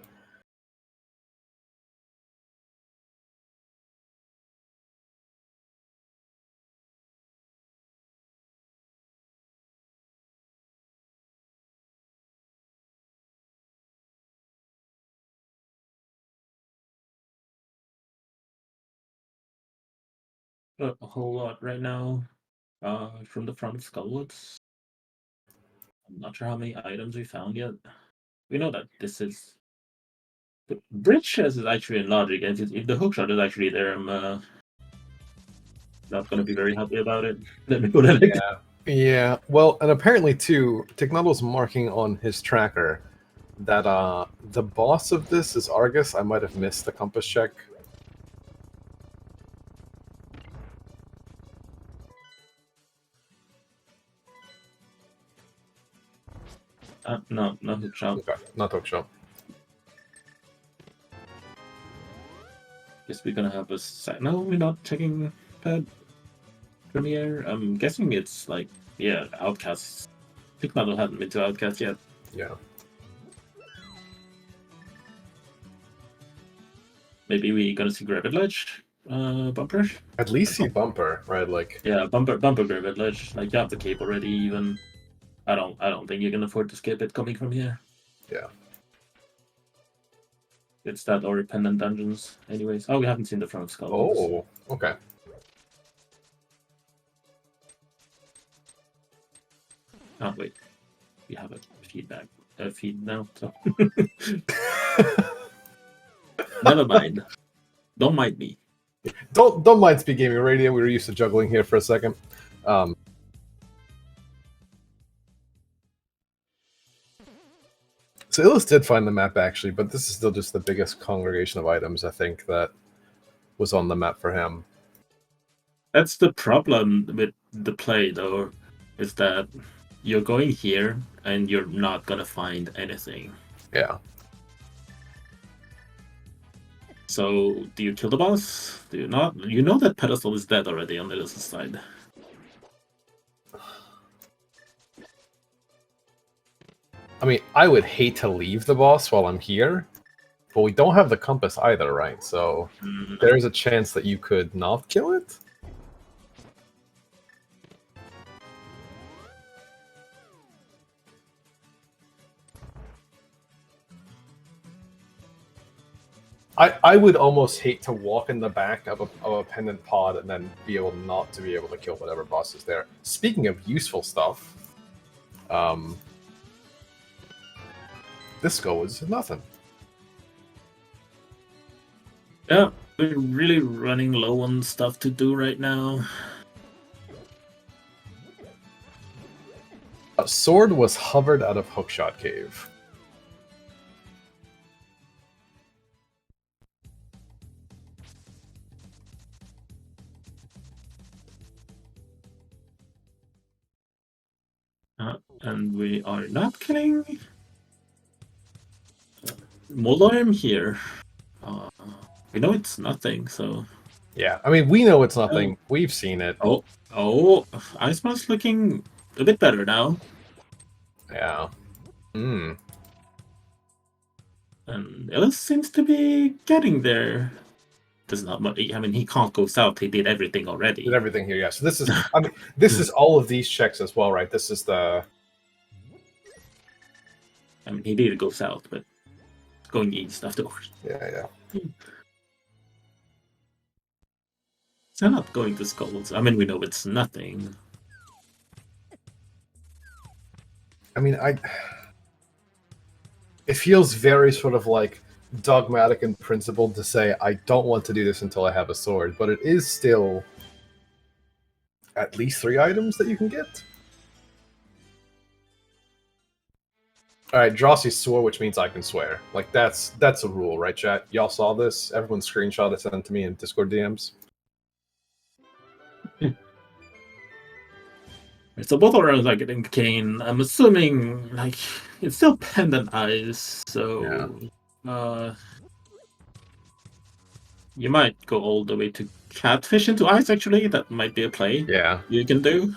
A whole lot right now. From the front of Skullwoods. I'm not sure how many items we found yet. We know that this is the bridge chest is actually in logic, and if the hookshot is actually there, I'm not gonna be very happy about it. Let me put it like that. Yeah. Well, and apparently too, Ticknaldo's marking on his tracker that the boss of this is Argus. I might have missed the compass check. No hookshot. Okay, not hookshot. Guess we're gonna have a no, we're not checking pad premiere. I'm guessing it's like outcasts. Ticknaldo hasn't been to outcast yet. Yeah. Maybe we're gonna see Gravid Ledge bumper. At least see bumper, right? Like Bumper Gravid Ledge. Like you have the cape already. Even I don't think you can afford to skip it coming from here. Yeah. It's that or pendant dungeons. Anyways, we haven't seen the front of Skull. Oh, okay. Oh wait, we have a feed now. So never mind. Don't mind me. Don't mind SpeedGaming Radio. We were used to juggling here for a second. So Illus did find the map actually, but this is still just the biggest congregation of items I think that was on the map for him. That's the problem with the play, though, is that you're going here and you're not gonna find anything. Yeah. So, do you kill the boss? Do you not? You know that pedestal is dead already on the other side. I mean, I would hate to leave the boss while I'm here, but we don't have the compass either, right? So there's a chance that you could not kill it? I would almost hate to walk in the back of a pendant pod and then be able not to be able to kill whatever boss is there. Speaking of useful stuff, this goes nothing. Yeah, we're really running low on stuff to do right now. A sword was hovered out of Hookshot Cave. And we are not killing Moldarm here. We know it's nothing, so... Yeah, I mean, we know it's nothing. We've seen it. Ice Mask looking a bit better now. Yeah. And Illus seems to be getting there. Does not much. I mean, he can't go south. He did everything already. Did everything here, yeah. So this is, I mean, this is all of these checks as well, right? This is the... I mean, he did go south, but going east afterwards. Yeah. So not going to Skulls. I mean, we know it's nothing. I mean, it feels very sort of like dogmatic and principled to say, I don't want to do this until I have a sword, but it is still at least 3 items that you can get. Alright, Drossy's swore, which means I can swear. Like, that's a rule, right, chat? Y'all saw this? Everyone screenshot it, sent it to me in Discord DMs. So both of us are getting cane. I'm assuming, like, it's still pendant eyes, so... Yeah. You might go all the way to catfish into ice, actually. That might be a play Yeah. you can do.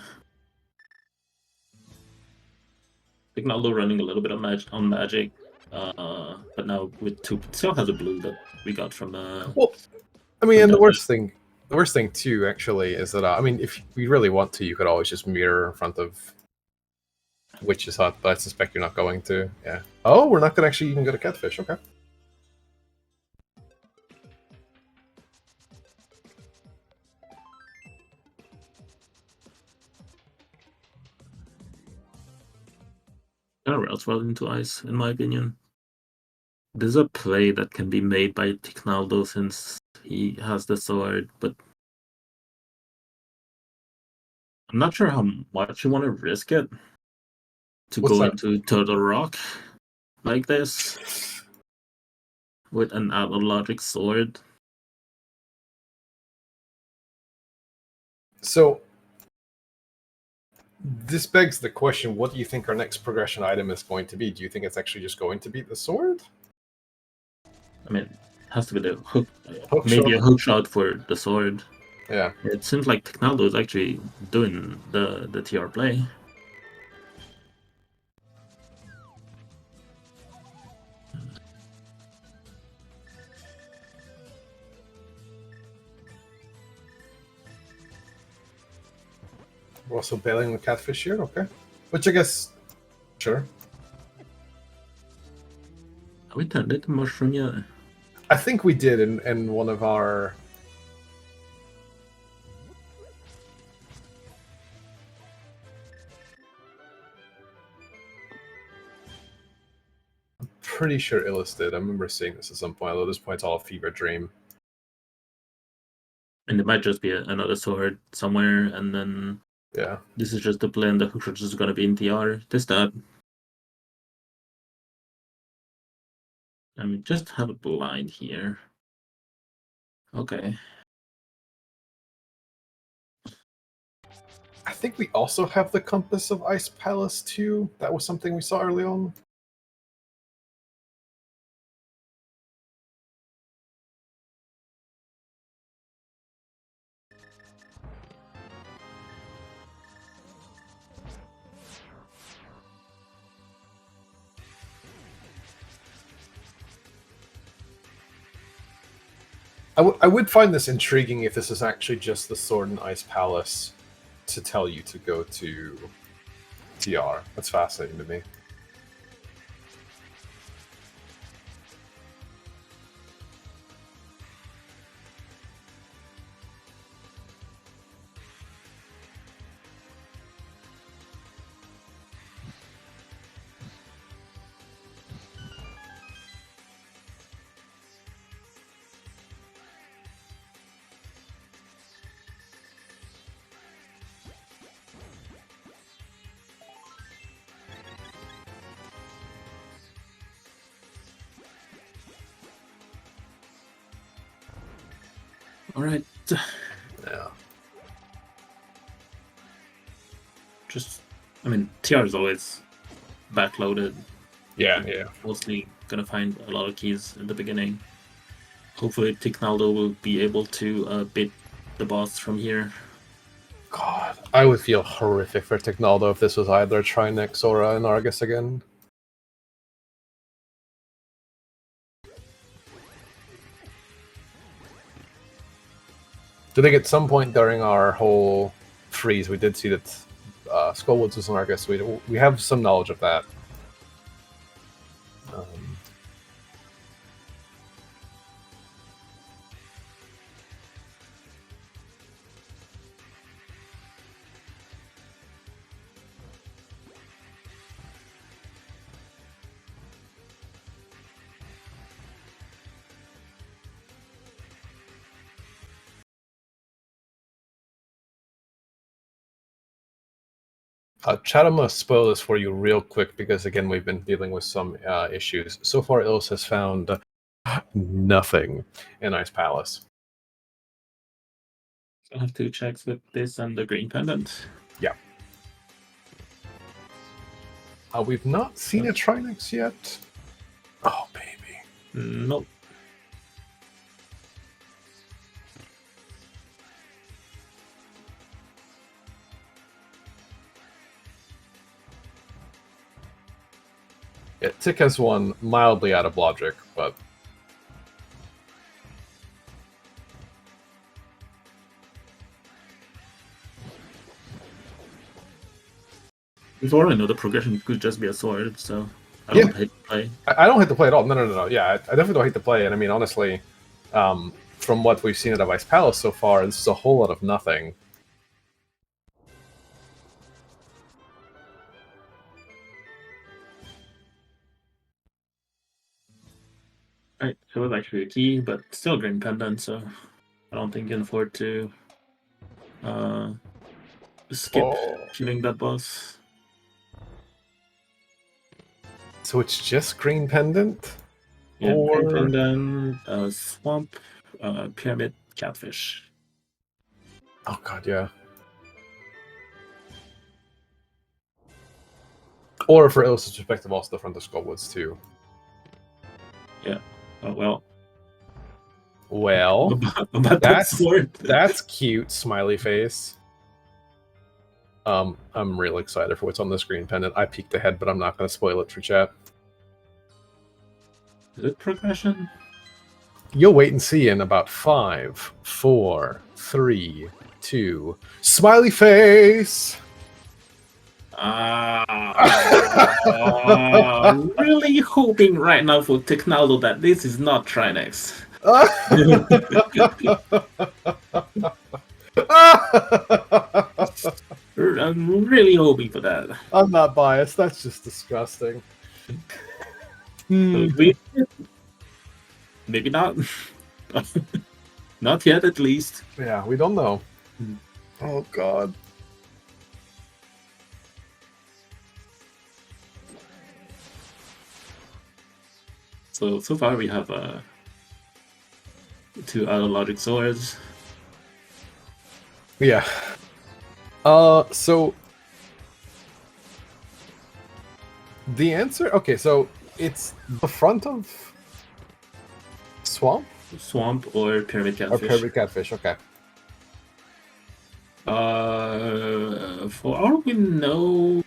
Ticknaldo running a little bit on magic. But now with 2, still has a blue that we got from Well, I mean, from and the Delta. worst thing too, actually, is that I mean, if we really want to, you could always just mirror in front of Witch's Hut, but I suspect you're not going to. Yeah. Oh, we're not going to actually even go to Catfish. Okay. Else well into ice, in my opinion. This is a play that can be made by Ticknaldo since he has the sword, but I'm not sure how much you want to risk it to What's go that? into Turtle Rock like this with an out of logic sword. So this begs the question: what do you think our next progression item is going to be? Do you think it's actually just going to be the sword? I mean, it has to be the hook, Hook maybe shot. a hook shot for the sword. Yeah. It seems like Ticknaldo is actually doing the TR play. We're also bailing the Catfish here. Okay. Which I guess, sure. Have we turned it to mushroom yet? I think we did in one of our. I'm pretty sure Illus did. I remember seeing this at some point, although this point's all a fever dream. And it might just be another sword somewhere, and then Yeah. this is just the play, and the hook shot is going to be in TR. That. I mean, just have a blind here. Okay. I think we also have the Compass of Ice Palace too. That was something we saw early on. I would find this intriguing if this is actually just the Sword and Ice Palace to tell you to go to TR. That's fascinating to me. All right. Yeah. Just, I mean, TR is always backloaded. Yeah, yeah. Mostly gonna find a lot of keys in the beginning. Hopefully, Ticknaldo will be able to beat the boss from here. God, I would feel horrific for Ticknaldo if this was either Trinex or an Argus again. I think at some point during our whole freeze, we did see that Skullwoods was an Argus. We have some knowledge of that. Chad, I'm going to spoil this for you real quick because, again, we've been dealing with some issues. So far, Illus has found nothing in Ice Palace. I have 2 checks with this and the green pendant. Yeah. We've not seen a Trinex yet. Oh, baby. Nope. Yeah, Tick has one mildly out of logic, but Before I know, the progression could just be a sword, so I Yeah. don't hate the play. I don't hate the play at all. No. Yeah, I definitely don't hate the play. And I mean, honestly, from what we've seen at Ice Palace so far, this is a whole lot of nothing. Right, it was actually a key, but still green pendant, so I don't think you can afford to skip killing that boss. So it's just green pendant? Yeah, or... green pendant, swamp, pyramid, catfish. Oh god, yeah. Or for Illus's perspective, also the front of Skullwoods too. Yeah. Oh well. Well, about that sword. That's cute, smiley face. I'm really excited for what's on the screen pendant. I peeked ahead, but I'm not going to spoil it for chat. Is it progression? You'll wait and see in about 5, 4, 3, 2. Smiley face! Really hoping right now for Ticknaldo that this is not Trinex. I'm really hoping for that. I'm not biased. That's just disgusting. Maybe not. Not yet, at least. Yeah, we don't know. Oh god. So far we have 2 logic swords. Yeah. So the answer, okay, so it's the front of Swamp or Pyramid Catfish. Or Pyramid Catfish, okay. For all we know,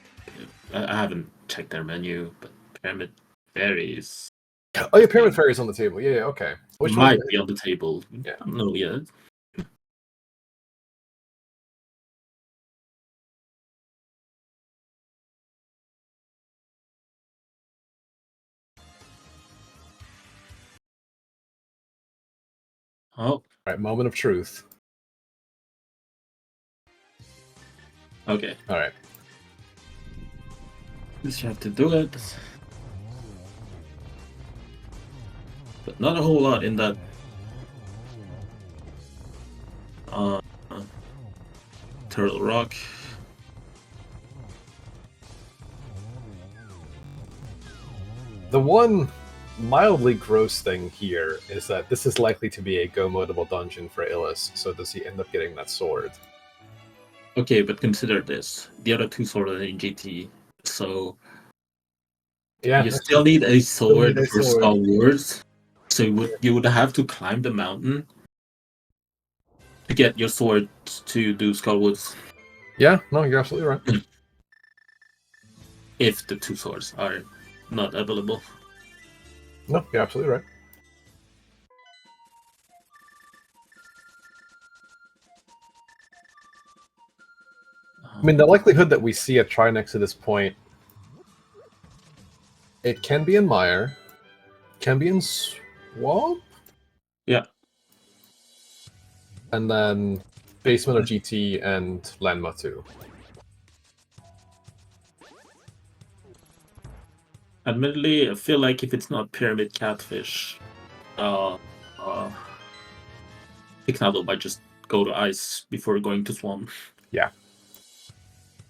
I haven't checked their menu, but Pyramid Fairies. Oh yeah, Pyramid Fairies on the table. Yeah, okay. Which might be on the table. Yeah. I don't know yet. Oh. All right, moment of truth. Okay. All right. Just have to do it. But not a whole lot in that. Turtle Rock. The one mildly gross thing here is that this is likely to be a go-modable dungeon for Illus, so does he end up getting that sword? Okay, but consider this. The other 2 swords are in GT, so yeah, you still need a sword for sword. Skullwoods. So you would have to climb the mountain to get your sword to do Skullwoods. Yeah, no, you're absolutely right. If the 2 swords are not available. No, you're absolutely right. I mean, the likelihood that we see a Trinex at this point, it can be in Mire, can be in Swamp? Yeah. And then Basement of GT and Lanma 2. Admittedly, I feel like if it's not Pyramid Catfish, Ticknaldo might just go to ice before going to Swamp. Yeah.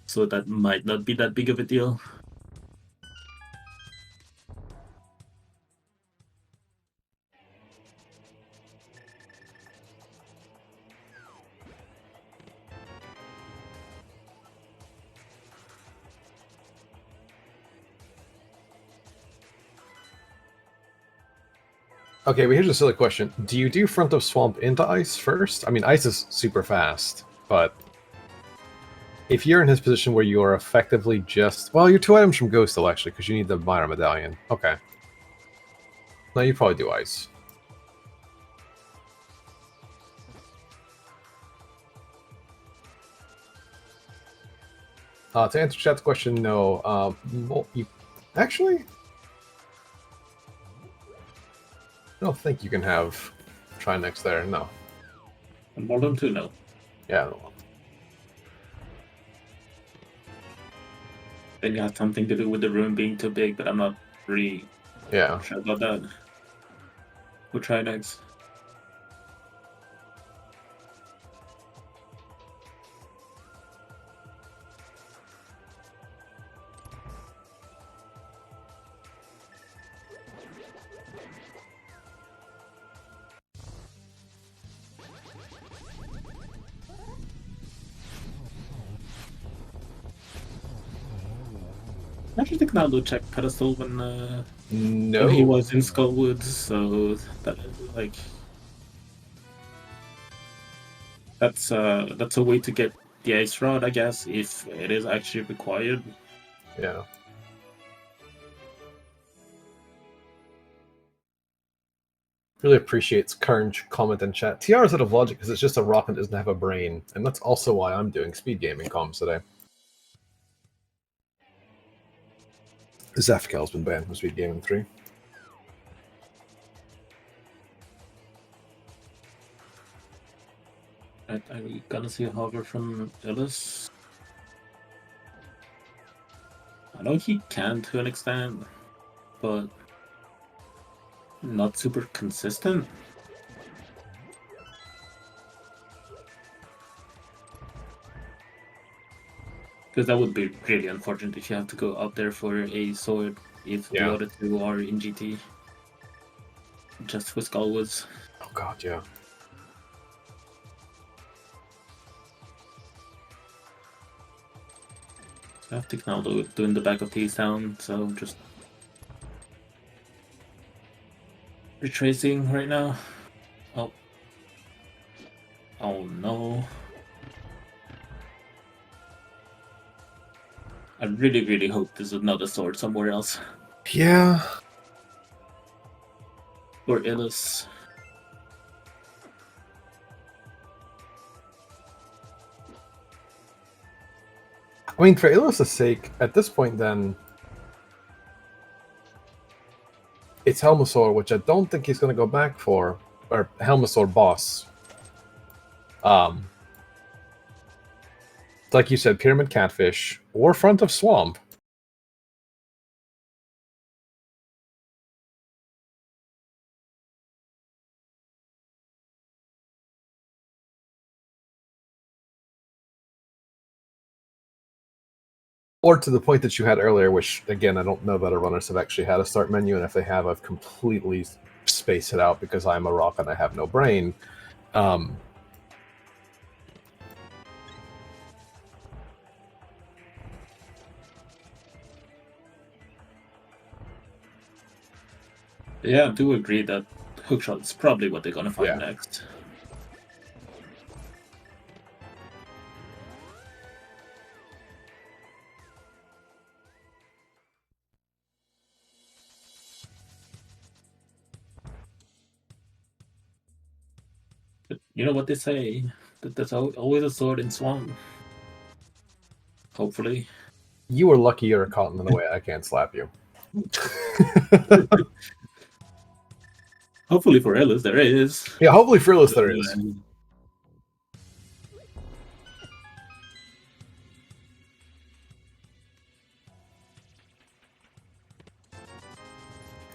So that might not be that big of a deal. Okay, but here's a silly question. Do you do Front of Swamp into Ice first? I mean, Ice is super fast, but... if you're in his position where you are effectively just... Well, you're 2 items from Ghost still, actually, because you need the minor medallion. Okay. No, you probably do ice. To answer chat's question, no. Well, you... Actually... I don't think you can have Trinex there, no. And more than 2, no. Yeah, no. Then you have something to do with the room being too big, but I'm not really sure about that. We'll try next. Actually, Ticknaldo checked pedestal when no. he was in Skullwood, so that like that's a way to get the ice rod, I guess, if it is actually required. Yeah. Really appreciates current comment in chat. TR is out of logic because it's just a rock and doesn't have a brain, and that's also why I'm doing speed gaming comms today. Zafkal's been banned from Speed Gaming 3. Are we gonna see a hover from Illus? I know he can to an extent, but not super consistent. Because that would be really unfortunate if you have to go up there for a sword if the other two are in GT. Just for Skullwoods. Oh god, yeah. I have Ticknaldo doing the back of T's down, so just retracing right now. Oh. Oh no. I really, really hope there's another sword somewhere else. Yeah. Or Illus. I mean, for Illus' sake, at this point then, it's Helmasaur, which I don't think he's going to go back for. Or Helmasaur boss. Like you said, Pyramid Catfish, or Front of Swamp. Or to the point that you had earlier, which, again, I don't know that our runners have actually had a start menu, and if they have, I've completely spaced it out because I'm a rock and I have no brain. Yeah, I do agree that hookshot is probably what they're gonna find next. But you know what they say, that there's always a sword in swamp. Hopefully. You were lucky you're caught in the way I can't slap you. Hopefully for Illus there is. Yeah, hopefully for Illus there is.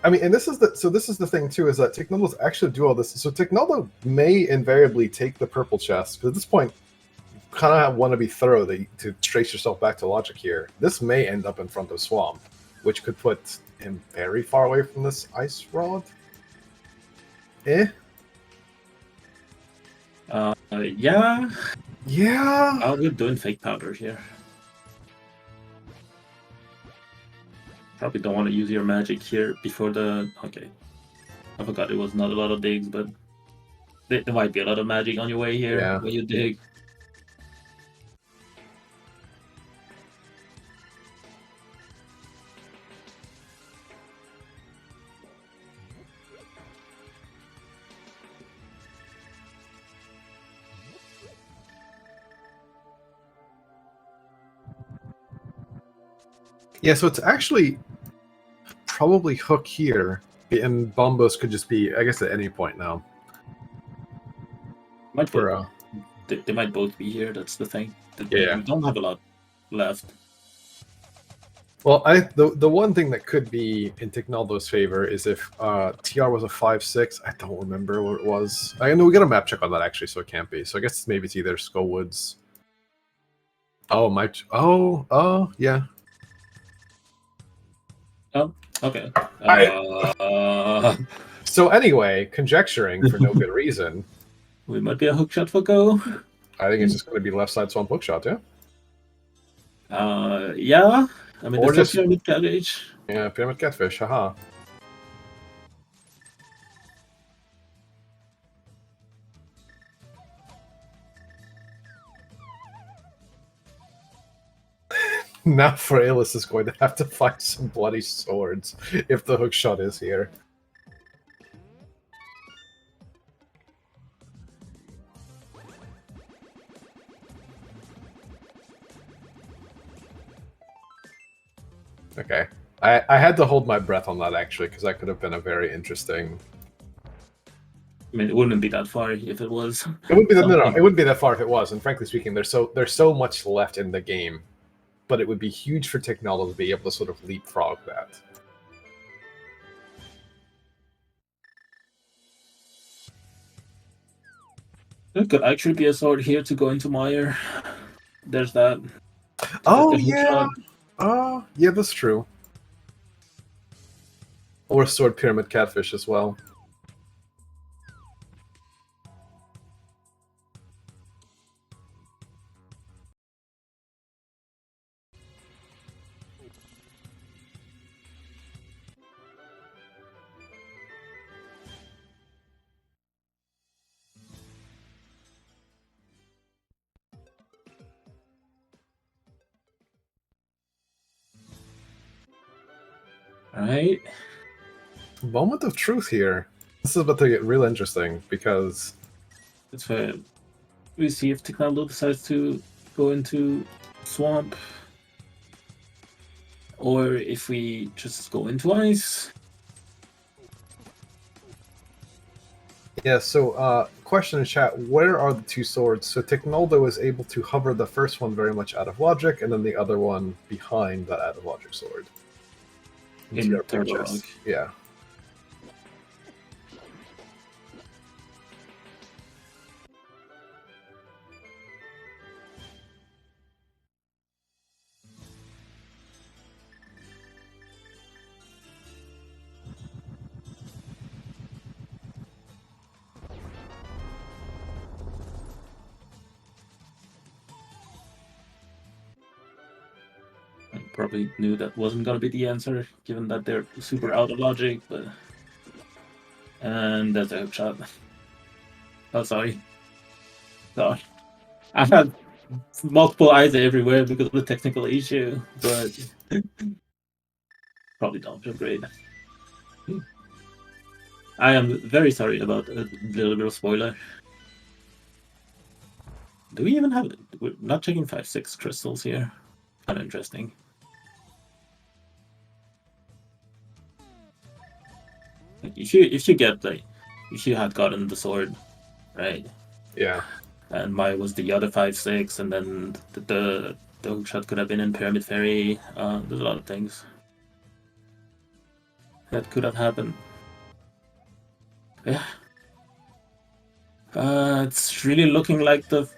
I mean, and this is the thing too, is that Ticknaldo's actually do all this. So Ticknaldo may invariably take the purple chest, but at this point, you kind of want to be thorough to trace yourself back to logic here. This may end up in front of Swamp, which could put him very far away from this ice rod. Yeah. Yeah. Oh, we're doing fake powder here. Probably don't want to use your magic here before the... Okay. I forgot it was not a lot of digs, but there might be a lot of magic on your way here when you dig. Yeah, so it's actually probably hook here, and bombos could just be, I guess, at any point now. Might For they might both be here. That's the thing. Yeah. We don't have a lot left. Well, the one thing that could be in Ticknaldo's favor is if TR was a 5-6. I don't remember what it was. I know we got a map check on that actually, so it can't be. So I guess maybe it's either Skull Woods. Oh my! Oh yeah. Oh, okay. So anyway, conjecturing for no good reason, We might be a hookshot for go. I think it's just going to be left side swamp hookshot, yeah. Yeah. I mean, Or there's no just- pyramid cabbage. Yeah, pyramid catfish, haha. Now for Illus is going to have to find some bloody swords if the hookshot is here. Okay. I had to hold my breath on that actually, because that could have been a very interesting. I mean, it wouldn't be that far if it was. It wouldn't be that, no, something. it wouldn't be that far if it was. And frankly speaking, there's so much left in the game, but it would be huge for Ticknaldo to be able to sort of leapfrog that. There could actually be a sword here to go into Mire. There's that. Oh The yeah. hookshot. Oh yeah, that's true. Or sword pyramid catfish as well. Right. Moment of truth here. This is about to get real interesting because That's why we see if Ticknaldo decides to go into swamp, or if we just go into ice. yeah. So, question in chat: where are the two swords? So Ticknaldo is able to hover the first one very much out of logic, and then the other one behind that out of logic sword. In your Turbo pictures. Rock. Yeah. I probably knew that wasn't gonna be the answer, given that they're super out of logic, but... And there's a hookshot. Oh, sorry. Sorry. I had multiple eyes everywhere because of the technical issue, but... probably don't feel great. I am very sorry about a little bit of spoiler. Do we even have... We're not checking 5-6 crystals here. Kind of interesting. Like if you get like if you had gotten the sword, right? Yeah. And Maya was the other 5-6, and then the hookshot could have been in Pyramid Ferry. There's a lot of things that could have happened. Yeah. It's really looking like the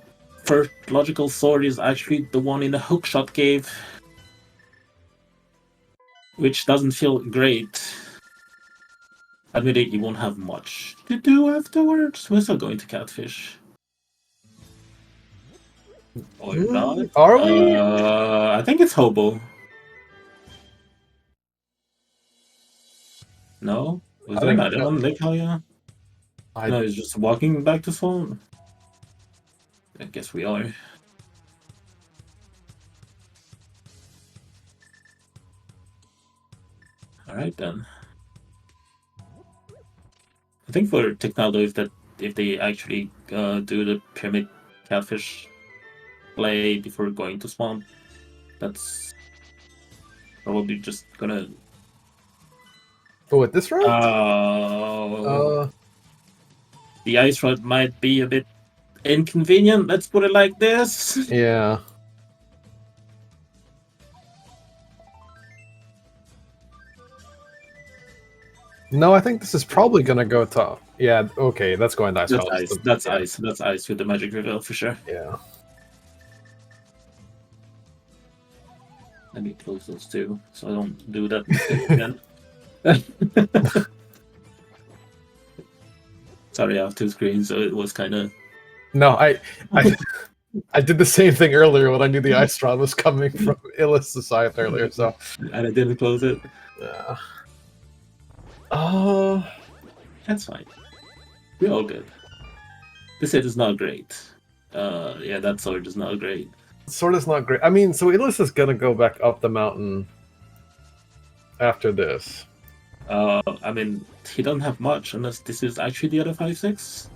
first logical sword is actually the one in the hookshot cave, which doesn't feel great. Admittedly, you won't have much to do afterwards. We're still going to catfish. Or not? Are we? I think it's hobo. No? Was I there an think item on Lake Halia? No, he's just walking back to Swan. I guess we are. Alright then. I think for Ticknaldo, if they actually do the pyramid catfish play before going to Swamp, that's Probably just gonna. Oh, with this route? The ice rod might be a bit inconvenient. Let's put it like this. Yeah. No, I think this is probably gonna go to. Yeah. Okay, that's going to ice. That's Palace. ice. That's Yeah. ice. That's ice with the magic reveal for sure. Yeah. Let me close those two so I don't do that mistake again. Sorry, I have two screens, so it was kind of. No, I did the same thing earlier when I knew the ice rod was coming from Illus' side earlier. So. And I didn't close it. Yeah. That's fine. We're all good. This hit is not great. Yeah, that sword is not great. Sword is not great. I mean, so Illus is gonna go back up the mountain after this. I mean, he doesn't have much unless this is actually the other 5/6.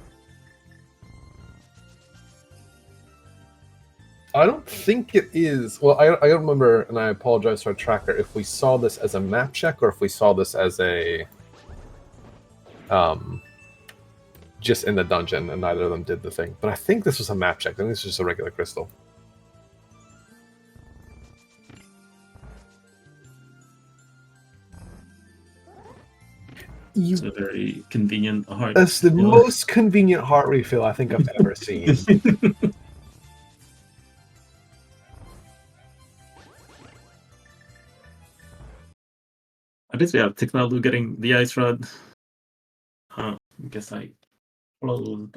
I don't think it is. Well, I don't remember, and I apologize for our tracker, if we saw this as a map check or if we saw this as a just in the dungeon, and neither of them did the thing. But I think this was a map check. I think this was just a regular crystal. It's a very convenient heart. That's the most convenient heart refill I think I've ever seen. At least we have Ticknaldo getting the ice rod. I guess I closed